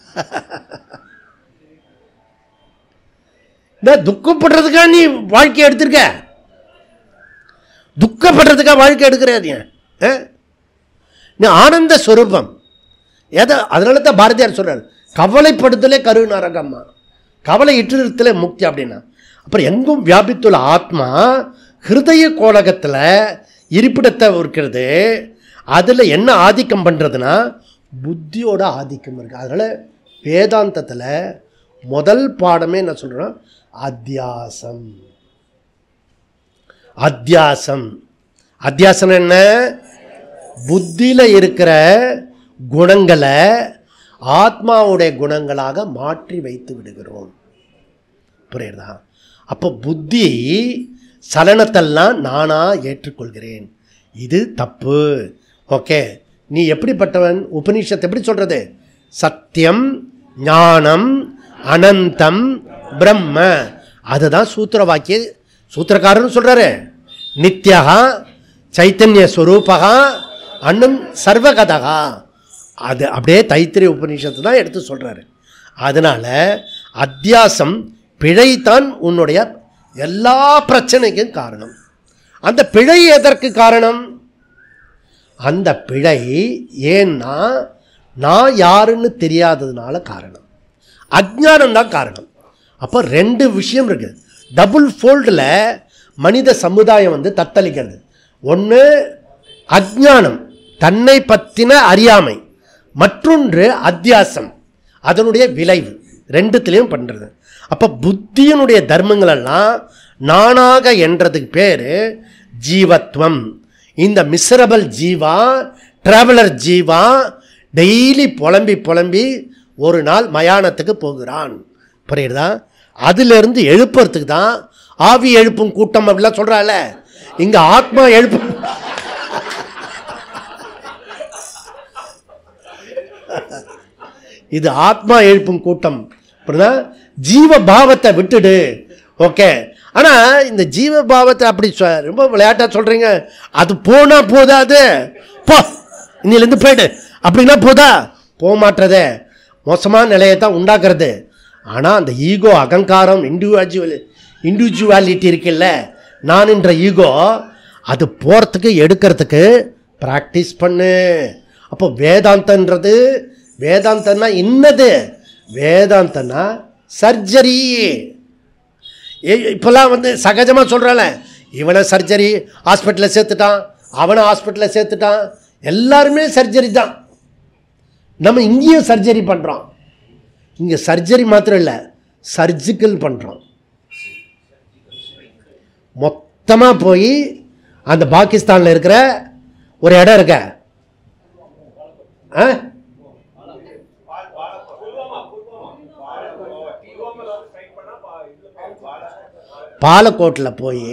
துக்கப்படுறதுக்காக நீ வாழ்க்கையை எடுத்திருக்க. துக்கப்படுறதுக்காக வாழ்க்கை எடுக்கிறாரு. நீ ஆனந்த ஸ்வரூபம். அதனால தான் பாரதியார் சொல்றாரு, கவலைப்படுத்தலே கருணரகம்மா, கவலை இட்டுறதுல முக்தி அப்படின்னா. அப்புறம் எங்கும் வியாபித்துள்ள ஆத்மா ஹிருதய கோலகத்தில் இருப்பிடத்தை இருக்கிறது. அதில் என்ன ஆதிக்கம் பண்ணுறதுன்னா புத்தியோட ஆதிக்கம் இருக்குது. அதனால் வேதாந்தத்தில் முதல் பாடமே என்ன சொல்கிறோம், அத்தியாசம். அத்தியாசம் அத்தியாசம் என்ன? புத்தியில் இருக்கிற குணங்களை ஆத்மாவுடைய குணங்களாக மாற்றி வைத்து விடுகிறோம். புரியுதா? அப்போ புத்தி சலனத்தெல்லாம் நானாக ஏற்றுக்கொள்கிறேன், இது தப்பு. ஓகே, நீ எப்படிப்பட்டவன்? உபனிஷத்து எப்படி சொல்கிறது? சத்தியம், ஞானம், அனந்தம், பிரம்ம. அதுதான் சூத்திர வாக்கிய சூத்திரக்காரன் சொல்கிறாரு. நித்யகா, சைத்தன்ய ஸ்வரூபகா, அண்ணன் சர்வகதகா. அது அப்படியே தைத்திரிய உபநிஷத்து தான் எடுத்து சொல்கிறாரு. அதனால் அத்தியாசம் பிழைத்தான் உன்னுடைய எல்லா பிரச்சனைக்கும் காரணம். அந்த பிழை எதற்கு காரணம்? அந்த பிழை ஏன்னா நான் யாருன்னு தெரியாததுனால காரணம். அஜ்ஞானம் தான் காரணம். அப்போ ரெண்டு விஷயம் இருக்குது. டபுள் ஃபோல்டில் மனித சமுதாயம் தத்தளிக்கிறது. ஒன்று அஜ்ஞானம், தன்னை பற்றின அறியாமை. மற்றொன்று அத்தியாசம், அதனுடைய விளைவு. ரெண்டுத்திலையும் பண்ணுறது. அப்போ புத்தியினுடைய தர்மங்களெல்லாம் நானாக என்றதுக்கு பேர் ஜீவத்வம். இந்த miserable Jeeva, traveller Jeeva daily புலம்பி புலம்பி ஒரு நாள் மயானத்துக்கு போகிறான். புரியுதா? அதிலிருந்து எழுப்புறதுக்கு தான் ஆவி எழுப்பும் கூட்டம் அப்படிலாம் சொல்கிறாள். இங்கே ஆத்மா எழுப்பும். இது ஆத்மா எழுப்பும் கூட்டம். ஜீவ பாவத்தை விட்டுடு. ஓகே, ஆனால் இந்த ஜீவ பாவத்தை அப்படி ரொம்ப விளையாட்டாக சொல்கிறீங்க. அது போனால் போதாது, போ இன்னிலேருந்து போயிடு அப்படின்னா போதா? போக மாட்டுறதே மோசமான நிலையை தான் உண்டாக்குறது. ஆனால் அந்த ஈகோ, அகங்காரம், இண்டிவிஜுவாலிட்டி இருக்குல்ல, நான் என்ற ஈகோ, அது போகிறதுக்கு எடுக்கிறதுக்கு ப்ராக்டிஸ் பண்ணு. அப்போ வேதாந்தன்றது, வேதாந்தன்னா இன்னது? வேதாந்தன்னா சர்ஜரி. இப்போல்லாம் சகஜமாக சொல்கிறால, இவனை சர்ஜரி ஹாஸ்பிட்டலில் சேர்த்துட்டான், அவனை ஹாஸ்பிட்டலில் சேர்த்துட்டான், எல்லாருமே சர்ஜரி தான். நம்ம இங்கேயும் சர்ஜரி பண்ணுறோம். இங்கே சர்ஜரி மாத்திரம் இல்லை, சர்ஜிக்கல் பண்ணுறோம். மொத்தமாக போய் அந்த பாகிஸ்தானில் இருக்கிற ஒரு இடம் இருக்க, பாலக்கோட்டில் போய்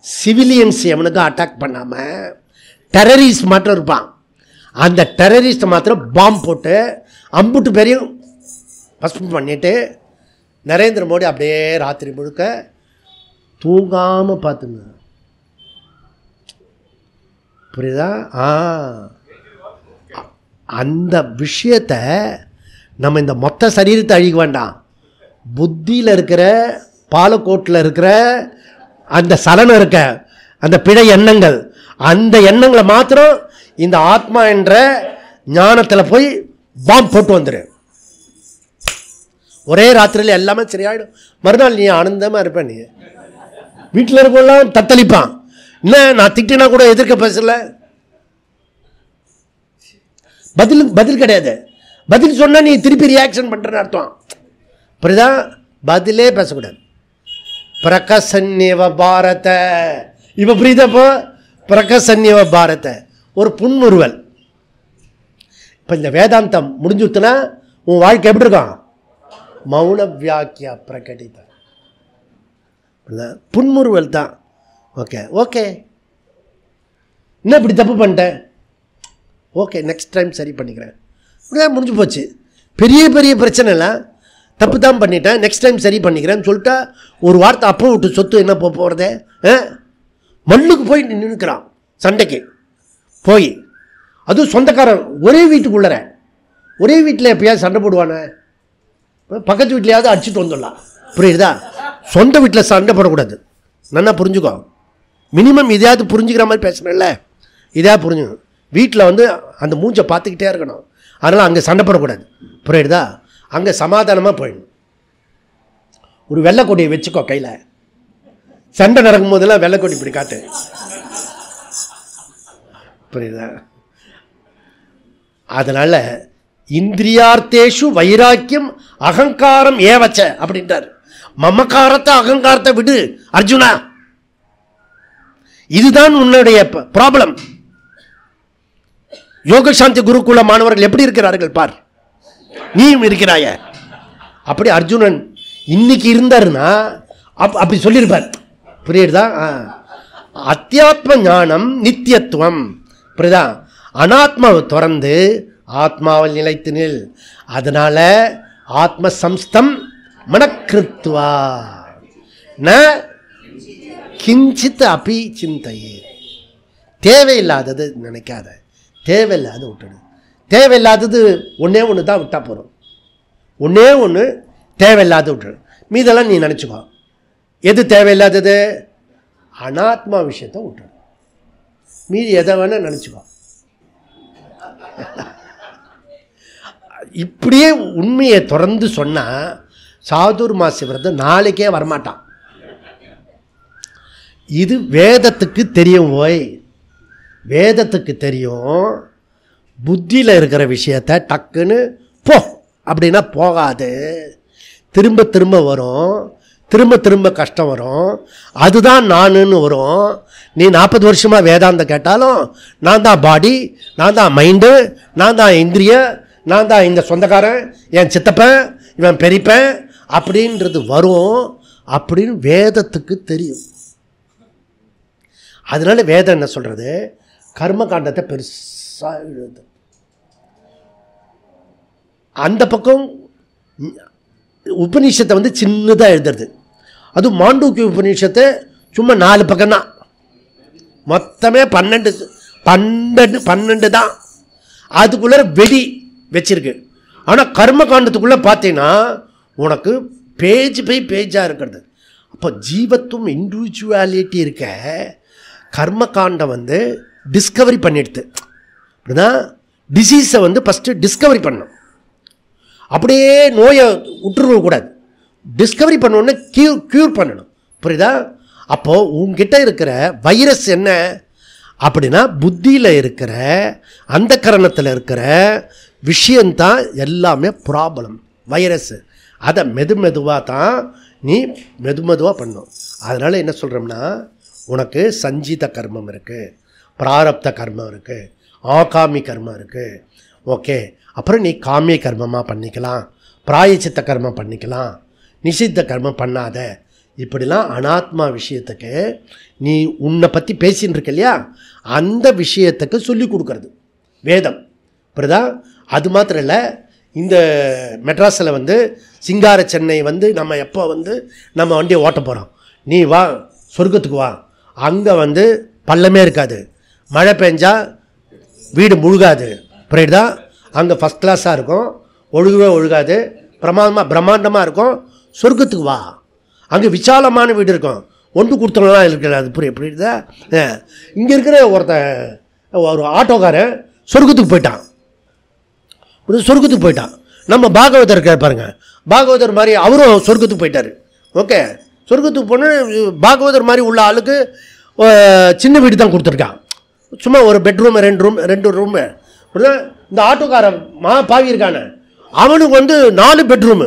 சிவிலியன்ஸ் எவனுக்கும் அட்டாக் பண்ணாமல் டெரரிஸ்ட் மாத்திரம் இருப்பான். அந்த டெரரிஸ்ட்டை மாத்திரம் பாம்பு போட்டு அம்புட்டு பேரையும் பஸ்பம் பண்ணிட்டு நரேந்திர மோடி அப்படியே ராத்திரி முழுக்க தூங்காமல் பார்த்துங்க. புரியுதா? அந்த விஷயத்தை நம்ம இந்த மொத்த சரீரத்தை அழிக்க வேண்டாம். புத்தியில் இருக்கிற, பாலக்கோட்டில் இருக்கிற அந்த சலனம் இருக்க, அந்த பிழை எண்ணங்கள், அந்த எண்ணங்களை மாத்திரம் இந்த ஆத்மா என்ற ஞானத்தில் போய் பாம்பு போட்டு வந்துடு. ஒரே ராத்திரியில் எல்லாமே சரியாயிடும். மறுநாள் நீ ஆனந்தமாக இருப்ப. நீ வீட்டில் இருக்கெல்லாம் தத்தளிப்பான். இல்லை, நான் திட்டினா கூட எதிர்க்க பேசல, பதில் கிடையாது. பதில் சொன்னால் நீ திருப்பி ரியாக்ஷன் பண்ணுறன்னு அர்த்தம். புரியுதா? பதிலே பேசக்கூடாது. பிரகசன்யவ பாரத, இப்போ புரியுதப்போ? பிரகசன்யவ பாரத ஒரு புன்முறுவல். இப்போ இந்த வேதாந்தம் முடிஞ்சுட்டுனா உன் வாழ்க்கை எப்படி இருக்கும்? மௌன வியாக்கியா பிரகடித புன்முறுவல் தான். ஓகே ஓகே, இன்னும் இப்படி தப்பு பண்ணிட்டேன், ஓகே நெக்ஸ்ட் டைம் சரி பண்ணிக்கிறேன், இப்படிதான் முடிஞ்சு போச்சு. பெரிய பெரிய பிரச்சனை இல்லை, தப்பு தான் பண்ணிட்டேன், நெக்ஸ்ட் டைம் சரி பண்ணிக்கிறேன்னு சொல்லிட்டா ஒரு வார்த்தை அப்போ விட்டு சொத்து என்ன போகிறதே? மண்ணுக்கு போய் நின்றுக்கிறான் சண்டைக்கு போய். அதுவும் சொந்தக்காரன் ஒரே வீட்டுக்குள்ளற, ஒரே வீட்டில் எப்பயாவது சண்டை போடுவானே, பக்கத்து வீட்லையாவது அடிச்சுட்டு வந்துடலாம். புரியுதா? சொந்த வீட்டில் சண்டை போடக்கூடாது. நல்லா புரிஞ்சுக்கோ. மினிமம் இதையாவது புரிஞ்சுக்கிற மாதிரி பேசுகிறேன்ல, இதையாவது புரிஞ்சுக்கணும். வீட்டில் வந்து அந்த மூஞ்சை பார்த்துக்கிட்டே இருக்கணும். அதனால் அங்கே சண்டை போடக்கூடாது, புரியுதா? அங்கே சமாதானமாக போயிடணும். ஒரு வெள்ளைக்கொடியை வச்சுக்கோ கையில், சண்டை நடக்கும் போதெல்லாம் வெள்ளைக்கொடி இப்படி காட்டு, புரியுதா? அதனால் இந்திரியார்த்தேஷு வைராக்கியம் அகங்காரம் ஏவச்ச அப்படின்றார். மமக்காரத்தை அகங்காரத்தை விடு அர்ஜுனா, இதுதான் உன்னுடைய ப்ராப்ளம். யோகசாந்தி குருகுல மாணவர்கள் எப்படி இருக்கிறார்கள் பார், நீயும் இருக்கிறாய. அப்படி அர்ஜுனன் இன்னைக்கு இருந்தாருன்னா அப்படி சொல்லியிருப்பார், புரியுதா? அத்தியாத்ம ஞானம் நித்தியத்துவம், புரியுதா? அனாத்மாவை திறந்து ஆத்மாவில் நிலைத்து நில். அதனால ஆத்ம சம்ஸ்தம் மனக்கிருத்வா ந கிஞ்சித் அபி சிந்தையே. தேவையில்லாதது நினைக்காத, தேவையில்லாத விட்டுடு. தேவையில்லாதது ஒன்றே ஒன்று தான் விட்டால் போகிறோம், ஒன்றே ஒன்று தேவையில்லாத விட்டுடு. மீதெல்லாம் நீ நினச்சிக்கோ. எது தேவையில்லாதது? அனாத்மா விஷயத்தை விட்டுடு, மீதி எதை வேணால் நினச்சிக்கோ. இப்படியே உண்மையை தொடர்ந்து சொன்னால் சாதுர்மாசி விரதம் நாளைக்கே வரமாட்டான். இது வேதத்துக்கு தெரியும். ஓய், வேதத்துக்கு தெரியும். புத்தியில் இருக்கிற விஷயத்தை டக்குன்னு போ அப்படின்னா போகாது, திரும்ப திரும்ப வரும், திரும்ப திரும்ப கஷ்டம் வரும். அதுதான் நானுன்னு வரும். நீ 40 வருஷமாக வேதாந்தம் கேட்டாலும் நான் தான் பாடி, நான் தான் மைண்டு, நான் தான் இந்திரிய, நான் தான் இந்த சொந்தக்காரன், என் சித்தப்பன், இவன் பெரியப்பன் அப்படின்றது வரும் அப்படின்னு வேதத்துக்கு தெரியும். அதனால வேதம் என்ன சொல்கிறது? கர்ம காண்டத்தை பெருசாக எழுது. அந்த பக்கம் உபநிஷத்தை வந்து சின்னதாக எழுதுறது. அதுவும் மாண்டூக்கிய உபநிஷத்தை சும்மா 4 பக்கம் தான், மொத்தமே 12 தான். அதுக்குள்ளே வெடி வச்சிருக்கு. ஆனால் கர்ம காண்டத்துக்குள்ளே பார்த்தீங்கன்னா உனக்கு பேஜ் பை பேஜாக இருக்கிறது. அப்போ ஜீவத்துவம் இண்டிவிஜுவாலிட்டி இருக்க கர்ம காண்டம் வந்து டிஸ்கவரி பண்ணிடுது. அப்படிதான் டிசீஸை வந்து ஃபஸ்ட்டு டிஸ்கவரி பண்ணணும். அப்படியே நோயை விட்டுருக்கூடாது, டிஸ்கவரி பண்ணோன்னு க்யூர் பண்ணணும், புரியுதா? அப்போது உங்ககிட்ட இருக்கிற வைரஸ் என்ன அப்படின்னா புத்தியில் இருக்கிற அந்த கரணத்தில் இருக்கிற விஷயந்தான் எல்லாமே ப்ராப்ளம், வைரஸ். அதை மெதுவாக தான் நீ மெதுவாக பண்ணும். அதனால் என்ன சொல்கிறோம்னா, உனக்கு சஞ்சித கர்மம் இருக்குது, பிராரப்த கர்மம் இருக்குது, ஆகாமி கர்மம் இருக்குது. ஓகே, அப்புறம் நீ காமிய கர்மமாக பண்ணிக்கலாம், பிராயச்சித்த கர்மம் பண்ணிக்கலாம், நிஷித்த கர்மம் பண்ணாத. இப்படிலாம் அனாத்மா விஷயத்துக்கு நீ உன்னை பற்றி பேசின்னு இருக்க இல்லையா, அந்த விஷயத்துக்கு சொல்லி கொடுக்கறது வேதம், புரியுதா? அது மாத்திரம் இல்லை, இந்த மெட்ராஸில் வந்து சிங்கார சென்னை வந்து நம்ம எப்போ வந்து நம்ம வண்டியை ஓட்ட போகிறோம், நீ வா சொர்க்கத்துக்கு வா, அங்கே வந்து பள்ளமே இருக்காது, மழை பெஞ்சால் வீடு முழுகாது, புரியுதா? அங்கே ஃபஸ்ட் கிளாஸாக இருக்கும், ஒழுகவே ஒழுகாது, பிரம்மாண்டமாக இருக்கும். சொர்க்கத்துக்கு வா, அங்கே விசாலமான வீடு இருக்கும், ஒன்று கொடுத்தவங்களாம் இருக்கிறாது, புரியுதா? இங்கே இருக்கிற ஒரு ஆட்டோக்காரன் சொர்க்கத்துக்கு போயிட்டான், சொர்க்கத்துக்கு போயிட்டான். நம்ம பாகவதர் இருக்கார் பாருங்க, பாகவதர் மாதிரி அவரும் சொர்க்கத்துக்கு போயிட்டார். ஓகே, சொர்க்கத்துக்கு போன பாகவதர் மாதிரி உள்ள ஆளுக்கு சின்ன வீடு தான் கொடுத்துருக்கான், சும்மா ஒரு பெட்ரூம் 2 ரூமு. இந்த ஆட்டோக்காரன் பாவி இருக்கான, அவனுக்கு வந்து 4 பெட்ரூமு.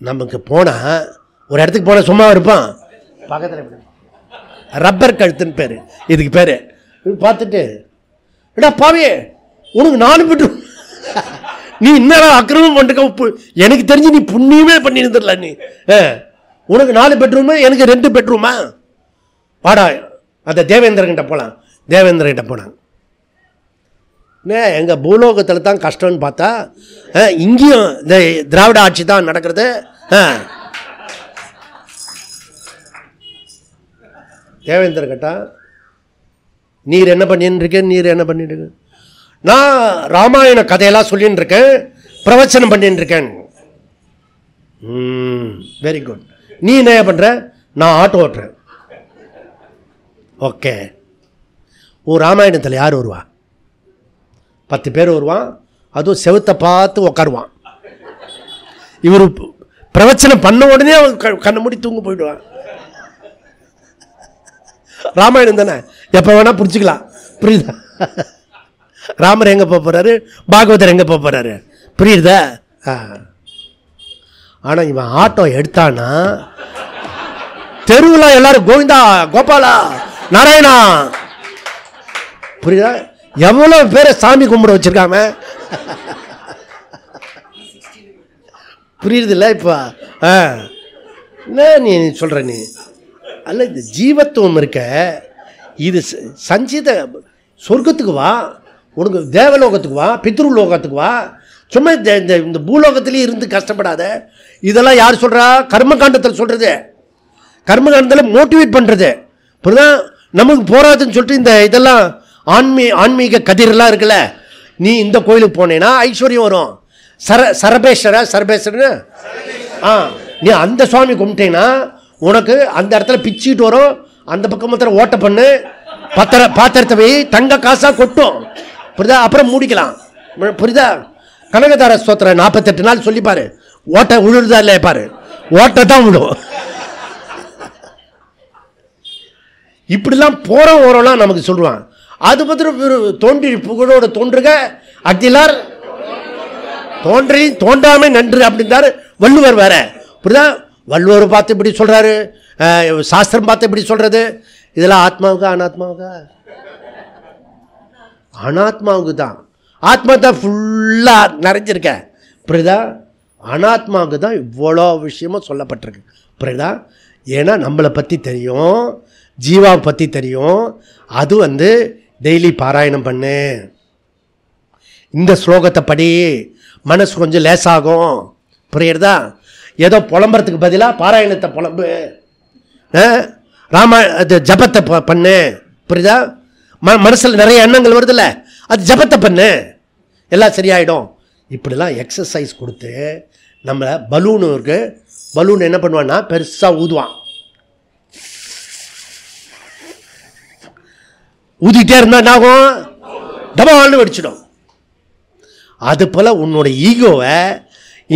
நமக்கு போனால் ஒரு இடத்துக்கு போனால் சும்மா இருப்பான், பக்கத்தில் ரப்பர் கழுத்துன்னு பேர் இதுக்கு பேர். பார்த்துட்டு ஏடா பாவியே உனக்கு 4 பெட்ரூம், நீ என்னடா அக்கிரமம் பண்ணிருக்க, எனக்கு தெரிஞ்சு நீ புண்ணியமே பண்ணியிருந்துடல, நீ உனக்கு 4 பெட்ரூமு எனக்கு 2 பெட்ரூமா, வாடா அந்த தேவேந்திரன்கிட்ட போகலாம். தேவேந்திரன்கிட்ட போனாங்க. எங்கள் பூலோகத்தில் தான் கஷ்டம்னு பார்த்தா இங்கேயும் இந்த திராவிட ஆட்சி தான் நடக்கிறது. தேவேந்திரன் கேட்டா, நீர் என்ன பண்ணின்னு இருக்கேன், நீர் என்ன பண்ணிட்டு இருக்க? நான் ராமாயண கதையெல்லாம் சொல்லின்னு இருக்கேன், பிரவச்சனம் பண்ணின்னு இருக்கேன். வெரி குட், நீ என்ன பண்ணுற? நான் ஆட்டோ ஓட்டுறேன். ஓகே. ஒரு ராமாயணத்தில் யார் வருவா? 10 பேர் வருவான். அதுவும் செவத்தை பார்த்து உக்காருவான். இவர் பிரவச்சனம் பண்ண உடனே அவன் கண்ணை மூடி தூங்க போயிடுவான். ராமாயணம் தானே, எப்போ வேணா பிடிச்சிக்கலாம். புரியுதா? ராமர் எங்கே போக போகிறாரு, பாகவதர் எங்கே போக போகிறாரு, புரியுதா? ஆனால் இவன் ஆட்டோ எடுத்தானா தெருவில் எல்லாரும் கோவிந்தா, கோபாலா, நாராயணா. புரியுதா? எவ்வளோ பேரை சாமி கும்பிட வச்சிருக்காம. புரியுதுல்ல? இப்போ என்ன நீ சொல்கிற? நீ அல்ல, இந்த ஜீவத்துவம் இருக்க, இது சஞ்சித சொர்க்கத்துக்கு வா, உனக்கு தேவலோகத்துக்கு வா, பித்ருலோகத்துக்கு வா. சும்மா இந்த பூலோகத்திலேயே இருந்து கஷ்டப்படாத. இதெல்லாம் யார் சொல்கிறா? கர்மகாண்டத்தில் சொல்கிறது. கர்மகாண்டத்தில் மோட்டிவேட் பண்ணுறது. இப்போதான் நமக்கு போராதுன்னு சொல்லிட்டு இந்த இதெல்லாம் ஆன்மீக கதிரெல்லாம் இருக்குல்ல. நீ இந்த கோயிலுக்கு போனேன்னா ஐஸ்வர்யம் வரும். சரபேஸ்வரன்னு நீ அந்த சுவாமி கும்பிட்டேன்னா உனக்கு அந்த இடத்துல பிச்சுட்டு வரும். அந்த பக்கம் மாத்திரம் ஓட்ட பண்ணு, பாத்திரத்தை போய் தங்க காசாக கொட்டும். புரியுதா? அப்புறம் மூடிக்கலாம். புரியுதா? கனகதார ஸ்தோத்திரம் 48 நாள் சொல்லிப்பாரு. ஓட்டை விழுறதா இல்லையா பாரு. ஓட்டை தான் விடும். இப்படிலாம் போகிற ஓரம்லாம் நமக்கு சொல்லுவான். அது பத்திரம் தோன்றி புகழோட தோன்றுக அக்திலார் தோன்றி தோன்றாமல் நன்று அப்படின்றாரு வள்ளுவர். வேற புரியுதா? வள்ளுவர் பார்த்து இப்படி சொல்கிறாரு, சாஸ்திரம் பார்த்து இப்படி சொல்கிறது. இதெல்லாம் ஆத்மாவுக்கா அனாத்மாவுக்கா? அனாத்மாவுக்கு தான். ஆத்மா தான் ஃபுல்லாக நிறைஞ்சிருக்க. புரியுதா? அனாத்மாவுக்கு தான் இவ்வளோ விஷயமும் சொல்லப்பட்டிருக்கு. புரியுதா? ஏன்னா நம்மளை பற்றி தெரியும், ஜீவாவை பற்றி தெரியும். அது டெய்லி பாராயணம் பண்ணு, இந்த ஸ்லோகத்தை படி, மனசு கொஞ்சம் லேசாகும். புரியுறதா? ஏதோ புலம்புறதுக்கு பதிலாக பாராயணத்தை புலம்பு, ஜபத்தை பண்ணு. புரியுதா? மனசில் நிறைய எண்ணங்கள் வருதுல்ல, அது ஜபத்தை பண்ணு, எல்லாம் சரியாயிடும். இப்படிலாம் எக்ஸசைஸ் கொடுத்து நம்ம பலூனு இருக்கு. பலூன் என்ன பண்ணுவான்னா பெருசாக ஊதுவான். ஊதிட்டே இருந்தால் என்னாகும்? டபால்னு வெடிச்சிடும். அது போல் உன்னோட ஈகோவை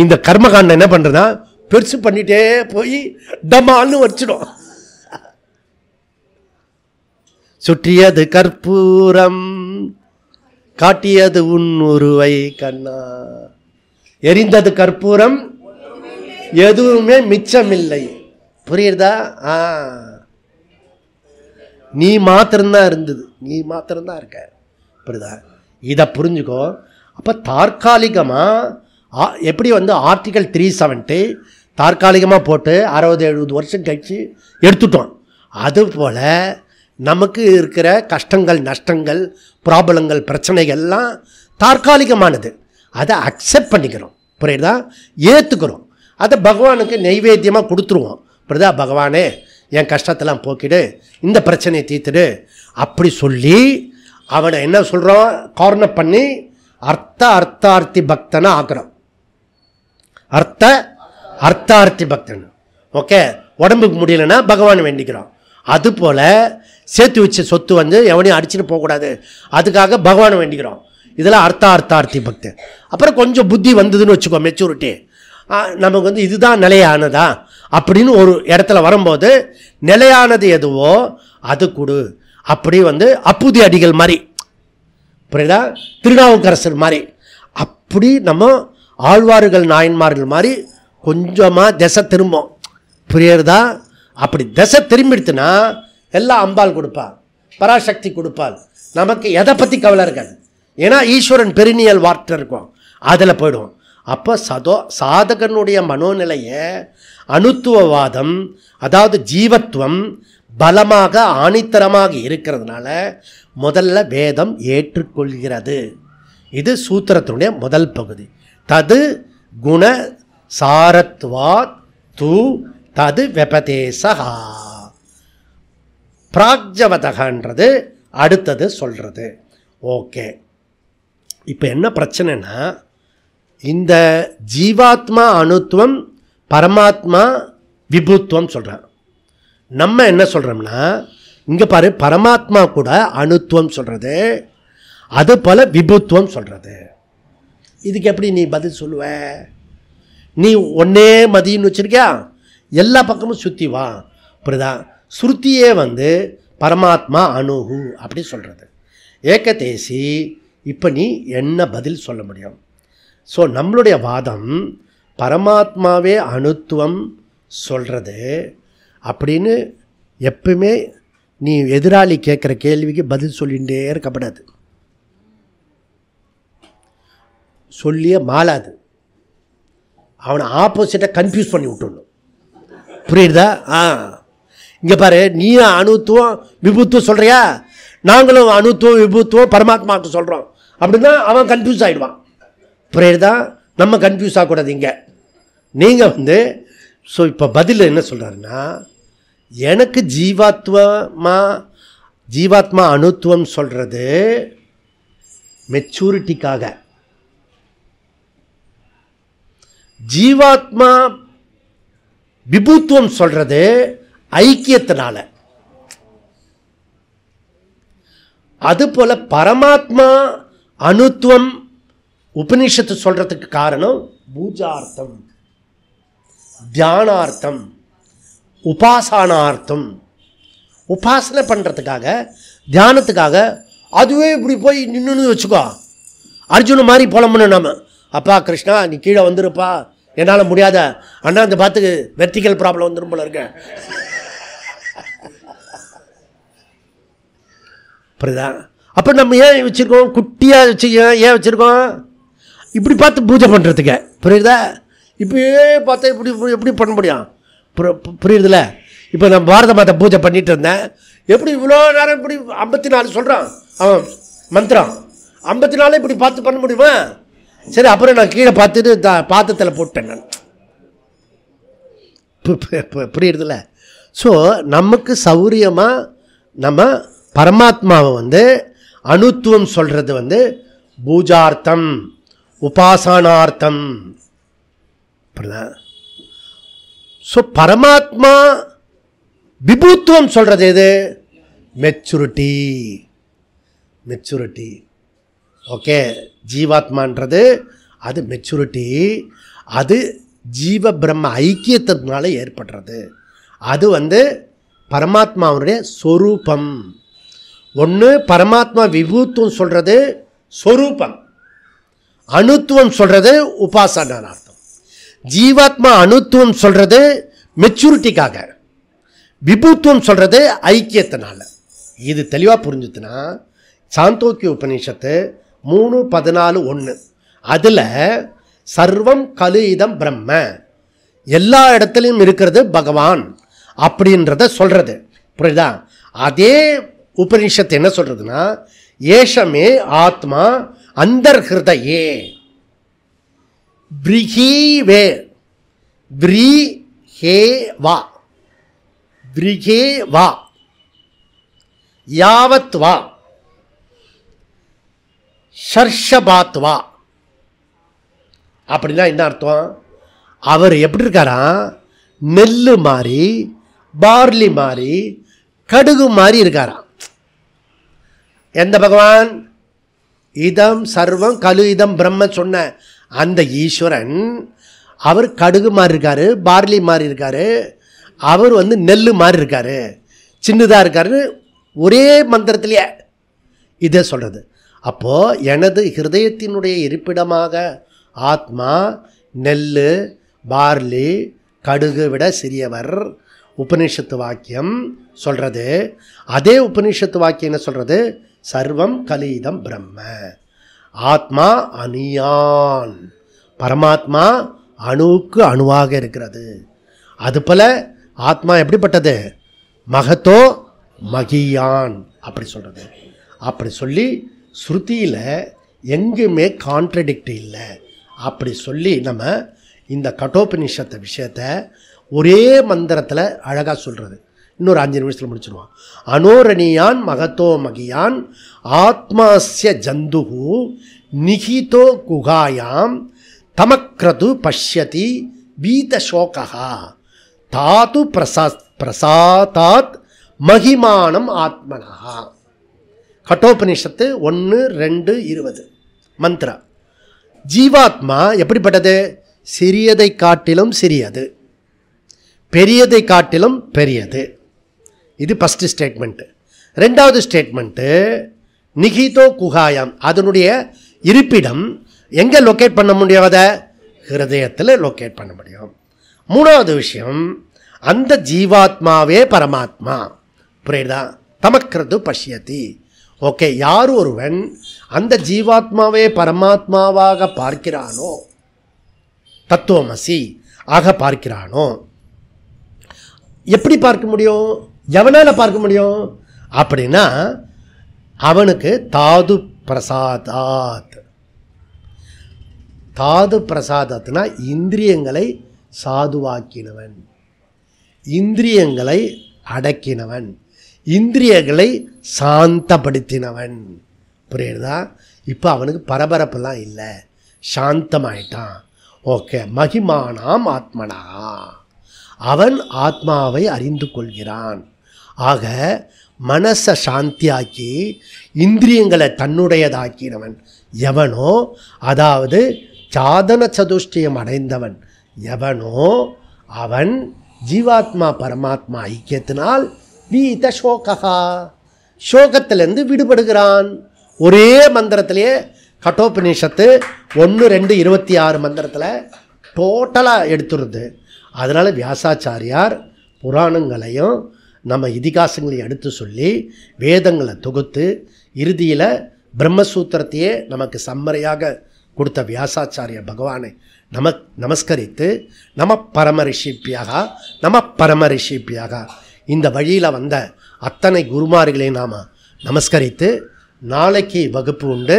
இந்த கர்மகாண்டம் என்ன பண்ணுறதா பெருசு பண்ணிட்டே போய் டமால்னு வச்சிடும். சுற்றியது கற்பூரம் காட்டியது உன் உருவை கண்ணா, எரிந்தது கற்பூரம் எதுவுமே மிச்சமில்லை. புரியுறதா? நீ மாத்திரம்தான் இருந்தது, நீ மாத்திரம்தான் இருக்க. புரியுதா? இதை புரிஞ்சுக்கோ. அப்போ தற்காலிகமாக எப்படி ஆர்டிகல் 370 தற்காலிகமாக போட்டு 60-70 வருஷம் கழிச்சு எடுத்துட்டோம். அதுபோல் நமக்கு இருக்கிற கஷ்டங்கள், நஷ்டங்கள், ப்ராப்ளங்கள், பிரச்சனைகள்லாம் தற்காலிகமானது. அதை அக்செப்ட் பண்ணிக்கிறோம். புரியுதா? ஏற்றுக்கிறோம். அதை பகவானுக்கு நைவேத்தியமாக கொடுத்துருவோம். புரியுதா? பகவானே என் கஷ்டத்தெல்லாம் போக்கிடு, இந்த பிரச்சனையை தீர்த்துடு அப்படி சொல்லி அவனை என்ன சொல்கிறோம்? கார்னர் பண்ணி அர்த்தார்த்தி பக்தனை ஆக்குறோம். அர்த்தார்த்தி பக்தன். ஓகே, உடம்புக்கு முடியலன்னா பகவான் வேண்டிக்கிறோம். அதுபோல் சேர்த்து வச்ச சொத்து எவனையும் அடிச்சுட்டு போகக்கூடாது, அதுக்காக பகவானை வேண்டிக்கிறோம். இதெல்லாம் அர்த்தார்த்தி பக்தன். அப்புறம் கொஞ்சம் புத்தி வந்ததுன்னு வச்சுக்கோ, மெச்சூரிட்டி, நமக்கு இதுதான் நிலையானதா அப்படின்னு ஒரு இடத்துல வரும்போது நிலையானது எதுவோ அது கொடு. அப்படி அப்புதி அடிகள் மாதிரி, புரியுதா? திருநாவுக்கரசர் மாதிரி, அப்படி நம்ம ஆழ்வார்கள் நாயன்மார்கள் மாதிரி கொஞ்சமாக திசை திரும்போம். புரியுறதா? அப்படி திசை திரும்பிடுத்துனா எல்லாம் அம்பாள் கொடுப்பாள், பராசக்தி கொடுப்பாள். நமக்கு எதை பற்றி கவலை இருக்காது. ஏன்னா ஈஸ்வரன் பெருநியல் வார்த்தை இருக்கும், அதில் போயிடுவோம். அப்போ சாதகனுடைய மனோநிலையை அணுத்துவவாதம், அதாவது ஜீவத்துவம் பலமாக ஆணித்தரமாக இருக்கிறதுனால முதல்ல வேதம் ஏற்றுக்கொள்கிறது. இது சூத்திரத்தினுடைய முதல் பகுதி. தது குண சாரத்வாத் து தது வெபதேசா. பிராக்ஜவதகன்றது அடுத்தது சொல்கிறது. ஓகே, இப்போ என்ன பிரச்சனைனா, இந்த ஜீவாத்மா அணுத்துவம், பரமாத்மா விபுத்துவம் சொல்கிறார். நம்ம என்ன சொல்கிறோம்னா, இங்கே பாரு, பரமாத்மா கூட அணுத்துவம் சொல்கிறது, அது போல் விபுத்துவம் சொல்கிறது. இதுக்கு எப்படி நீ பதில் சொல்லுவ? நீ ஒன்னே மதின்னு வச்சிருக்கியா, எல்லா பக்கமும் சுற்றி வா. புரியுதா? ஸ்ருதியே வந்து பரமாத்மா அணுகு அப்படி சொல்கிறது. ஏகதேசி. இப்போ நீ என்ன பதில் சொல்ல முடியும்? ஸோ நம்மளுடைய வாதம் பரமாத்மாவே அணுத்துவம் சொல்கிறது அப்படின்னு எப்பவுமே நீ எதிராளி கேட்குற கேள்விக்கு பதில் சொல்லிகிட்டே இருக்கப்படாது, சொல்லியே மாளாது. அவனை ஆப்போசிட்டாக கன்ஃபியூஸ் பண்ணி விட்டுடணும். புரியுதா? இங்கே பாரு, நீ அணுத்துவம் விபுத்துவம் சொல்கிறியா, நாங்களும் அணுத்துவம் விபுத்துவம் பரமாத்மாவுக்கு சொல்கிறோம் அப்படின்னா அவன் கன்ஃபியூஸ் ஆகிடுவான். புரியுதா? நம்ம கன்ஃபியூஸ் ஆகக்கூடாது இங்கே. நீங்கள் வந்து ஸோ இப்போ பதில் என்ன சொல்கிறாருன்னா, எனக்கு ஜீவாத்மா அணுத்துவம் சொல்கிறது மெச்சூரிட்டிக்காக, ஜீவாத்மா விபுத்துவம் சொல்கிறது ஐக்கியத்தினால. அதுபோல பரமாத்மா அணுத்துவம் உபனிஷத்து சொல்றதுக்கு காரணம் பூஜார்த்தம், தியானார்த்தம், உபாசனார்த்தம். உபாசனை பண்ணுறதுக்காக, தியானத்துக்காக. அதுவே இப்படி போய் நின்று வச்சுக்கோ, அர்ஜுன மாதிரி போலமுன்னு நம்ம, அப்பா கிருஷ்ணா நீ கீழே வந்துருப்பா, என்னால் முடியாத அண்ணா, அந்த பார்த்துக்கு வெர்டிக்கல் ப்ராப்ளம் வந்துடும் போல இருக்க. புரியுதா? அப்போ நம்ம ஏன் வச்சுருக்கோம், குட்டியாக வச்சு ஏன் வச்சுருக்கோம்? இப்படி பார்த்து பூஜை பண்ணுறதுக்கு. புரியுதா? இப்படியே பார்த்தா இப்படி எப்படி பண்ண முடியும்? புரியுதுல? இப்போ நான் பாரத மாதா பூஜை பண்ணிட்டு இருந்தேன், எப்படி இவ்வளோ நேரம் இப்படி 54 சொல்கிறான் அவன் மந்திரம், 54 இப்படி பார்த்து பண்ண முடியுமா? சரி, அப்புறம் நான் கீழே பார்த்துட்டு பாத்திரத்தில் போட்டேன் நான். புரியுறதில்ல? ஸோ நமக்கு சௌரியமாக நம்ம பரமாத்மாவை வந்து அணுத்துவம் சொல்கிறது வந்து பூஜார்த்தம், உபாசனார்த்தம். ஸோ பரமாத்மா விபுத்துவம் சொல்கிறது எது? மெச்சூரிட்டி. மெச்சூரிட்டி. ஓகே, ஜீவாத்மான்றது அது மெச்சூரிட்டி, அது ஜீவ பிரம்ம ஐக்கியத்தினால ஏற்படுறது. அது வந்து பரமாத்மாவுடைய சொரூபம். ஒன்று பரமாத்மா விபூத்துவம் சொல்கிறது சொரூபம், அணுத்துவம் சொல்கிறது உபாசனார்த்தம். ஜீவாத்மா அணுத்துவம் சொல்கிறது மெச்சூரிட்டிக்காக, விபூத்துவம் சொல்கிறது ஐக்கியத்தினால. இது தெளிவாக புரிஞ்சுதுன்னா சாந்தோக்கிய உபநிஷத்து 3:14 அதில் சர்வம் கலு இதம் பிரம்ம, எல்லா இடத்துலையும் இருக்கிறது பகவான் அப்படின்றத சொல்கிறது. புரியுதா? அதே உபநிஷத்து என்ன சொல்கிறதுனா, ஏஷமே ஆத்மா அந்தர்ஹிருதயே விரிஹீவே, விரிஹேவா, விரிஹேவா, யாவத்வா, ஷர்ஷபாத்வா. அப்படின்னா என்ன அர்த்தம்? அவர் எப்படி இருக்காரா, நெல்லு மாதிரி, பார்லி மாதிரி, கடுகு மாதிரி இருக்காரா. எந்த பகவான்? இதம் சர்வம் கலு இதம் பிரம்ம சொன்ன அந்த ஈஸ்வரன் அவர் கடுகு மாதிரி இருக்காரு, பார்லி மாதிரி இருக்காரு, அவர் வந்து நெல் மாதிரி இருக்காரு, சின்னதாக இருக்காரு. ஒரே மந்திரத்திலேயே இதை சொல்கிறது. அப்போது எனது ஹிருதயத்தினுடைய இருப்பிடமாக ஆத்மா நெல், பார்லி, கடுகு விட சிறியவர் உபனிஷத்து வாக்கியம் சொல்கிறது. அதே உபனிஷத்து வாக்கியம் என்ன சொல்கிறது? சர்வம் கலீதம் பிரம்ம, ஆத்மா அணியான், பரமாத்மா அணுவுக்கு அணுவாக இருக்கிறது. அதுபோல் ஆத்மா எப்படிப்பட்டது? மகத்தோ மகியான் அப்படி சொல்கிறது. அப்படி சொல்லி ஸ்ருதியில் எங்குமே கான்ட்ரடிக்ட் இல்லை அப்படி சொல்லி நம்ம இந்த கட்டோபனிஷத்தை விஷயத்தை ஒரே மந்திரத்தில் அழகாக சொல்கிறது. இன்னொரு 5 நிமிஷத்தில் முடிச்சிடுவான். அனோரணியான் மகத்தோ மகியான் ஆத்மாஸ்ய ஜந்துகு நிகிதோ குகாயாம் தமக்ரது பஷ்யதி வீத சோகா தாது பிரசாதாத் மகிமானம் ஆத்மனா. கட்டோபனிஷத்து 1:2:20 மந்த்ரா. ஜீவாத்மா எப்படிப்பட்டது? சிறியதை காட்டிலும் சிறியது, பெரியதை காட்டிலும் பெரியது. இது ஃபஸ்ட்டு ஸ்டேட்மெண்ட்டு. ரெண்டாவது ஸ்டேட்மெண்ட்டு நிகிதோ குகாயம், அதனுடைய இருப்பிடம் எங்கே லொக்கேட் பண்ண முடியாத? ஹிருதயத்தில் லொக்கேட் பண்ண முடியும். மூணாவது விஷயம், அந்த ஜீவாத்மாவே பரமாத்மா. புரியுதா? தமக்கிறது பஷ்யதி. ஓகே, யார் ஒருவன் அந்த ஜீவாத்மாவே பரமாத்மாவாக பார்க்கிறானோ, தத்துவமசி ஆக பார்க்கிறானோ, எப்படி பார்க்க முடியும்? எவனால் பார்க்க முடியும் அப்படின்னா, அவனுக்கு தாது பிரசாதாத். தாது பிரசாதத்னா இந்திரியங்களை சாதுவாக்கினவன், இந்திரியங்களை அடக்கினவன், இந்திரியங்களை சாந்தப்படுத்தினவன். புரியுதா? இப்போ அவனுக்கு பரபரப்பெல்லாம் இல்லை, சாந்தமாயிட்டான். ஓகே, மகிமானாம் ஆத்மனா, அவன் ஆத்மாவை அறிந்து கொள்கிறான். ஆக மனசை சாந்தியாக்கி இந்திரியங்களை தன்னுடையதாக்கினவன் எவனோ, அதாவது சாதன சதுஷ்டியம் அடைந்தவன் எவனோ, அவன் ஜீவாத்மா பரமாத்மா ஐக்கியத்தினால் வீத சோகா, சோகத்திலிருந்து விடுபடுகிறான். ஒரே மந்திரத்திலேயே கட்டோபனிஷத்து 1:2:26 மந்திரத்தில் டோட்டலாக எடுத்துருது. அதனால் வியாசாச்சாரியார் புராணங்களையும் நம்ம இதிகாசங்களையும் எடுத்து சொல்லி வேதங்களை தொகுத்து இறுதியில் பிரம்மசூத்திரத்தையே நமக்கு சம்மறையாக கொடுத்த வியாசாச்சாரிய பகவானை நமஸ்கரித்து நம பரமரிஷிப்பியாக இந்த வழியில் வந்த அத்தனை குருமார்களையும் நாம் நமஸ்கரித்து, நாளைக்கு வகுப்பு உண்டு.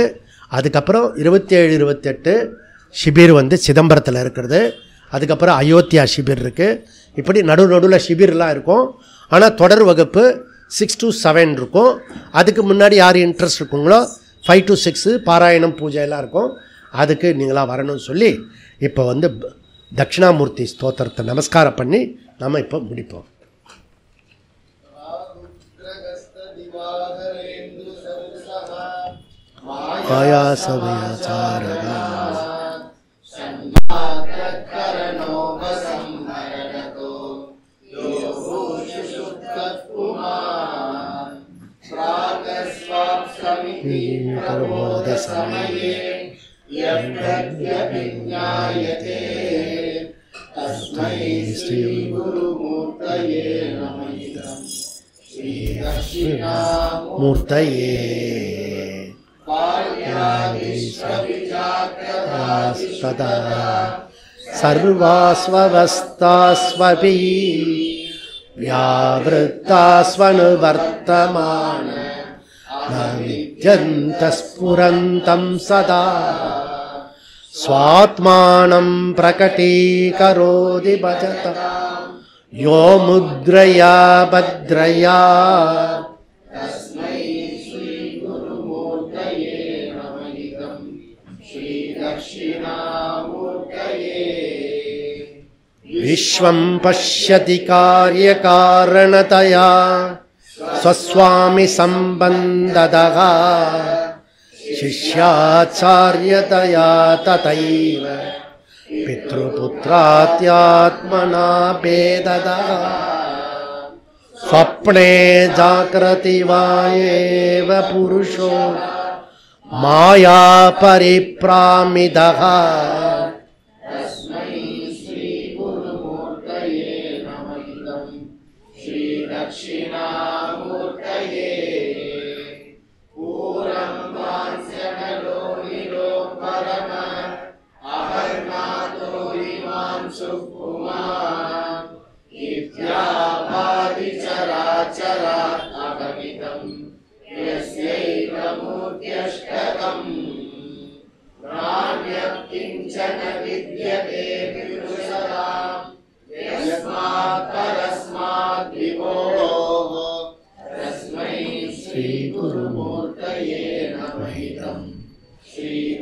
அதுக்கப்புறம் 27-28 ஷிபிர் சிதம்பரத்தில் இருக்கிறது. அதுக்கப்புறம் அயோத்தியா ஷிபிர் இருக்குது. இப்படி நடுவில் ஷிபிர்லாம் இருக்கும். ஆனால் தொடர் வகுப்பு 6 to 7 இருக்கும். அதுக்கு முன்னாடி யார் இன்ட்ரெஸ்ட் இருக்குங்களோ 5 to 6 பாராயணம் பூஜையெல்லாம் இருக்கும். அதுக்கு நீங்களாம் வரணும்னு சொல்லி இப்போ தட்சிணாமூர்த்தி ஸ்தோத்திரத்தை நமஸ்காரம் பண்ணி நம்ம இப்போ முடிப்போம். ஆயாசவயாசாரகா तस्मै श्री गुरुमूर्तये नमः. श्री दक्षिणामूर्तये पार्यादिष्टविजातदा सर्वास्वस्थास्वपि व्यावृत्तास्वनुवर्तमान विद्यन्तस्फुरन्तं सदा स्वात्मानं प्रकटीकरोति भजत यो मुद्रया भद्रया. तस्मै श्री गुरुमूर्तये नमः. श्री दक्षिणामूर्तये विश्वं पश्यति कार्यकारणतया स्वस्वामि सम्बन्धतः शिष्याचार्यतया तथैव पितृपुत्रात्यात्मना भेदतः स्वप्ने जागृति वा एव पुरुषो माया परिप्रामितः. तस्मै श्री गुरुमूर्तये नमः. श्री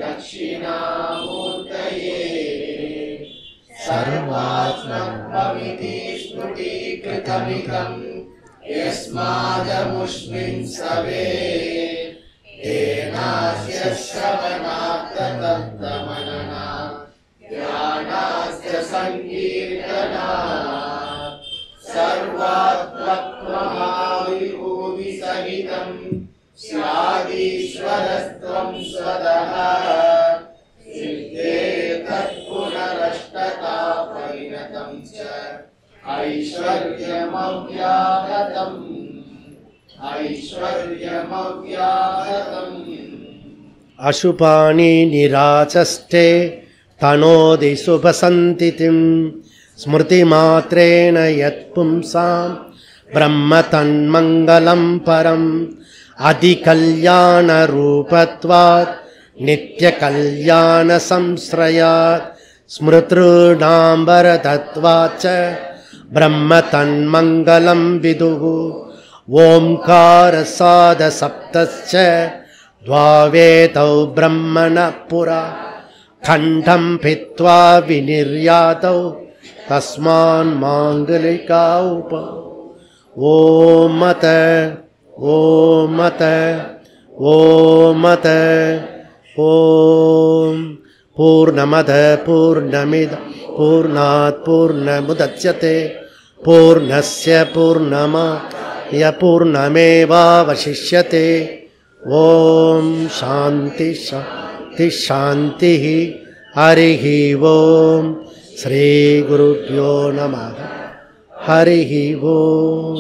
दक्षिणामूर्तये सर्वात्मं भविति स्फुटीकृतमिदं यस्मादमुष्मिन् सवे तेनास्य श्रवणात्ततत्तमननात् ध्यानास्य सङ्कीर्तनात् सर्वात्मत्वमाविभूतिसहितं स्यादीश्वरस्त्वं स्वतः सिद्धेतत्पुनरष्टता परिणतं च ऐश्वर्यमव्याहतम् अशुपानि निराचष्टे तनोति शुभसन्तितिं स्मृतिमात्रेण यत्पुंसां ब्रह्म तन्मङ्गलं परम् अधिकल्याणरूपत्वात् नित्यकल्याणसंश्रयात् स्मृतॄणाम्बरतत्वाच्च ब्रह्म तन्मङ्गलं विदुः ओंकारसादसप्तश्च द्वावेतौ ब्रह्मणः पुरा खण्डं भित्त्वा विनिर्यातौ तस्मान् माङ्गलिका उप ओमत ओमत ओमत ओम पूर्णमद पूर्णमिद पूर्णात् पूर्णमुदच्यते पूर्णस्य पूर्णमादाय पूर्णमेवावशिष्यते ओम शांति शांति शांति हरिः ओम श्री गुरुभ्यो नमः हरिः ओम।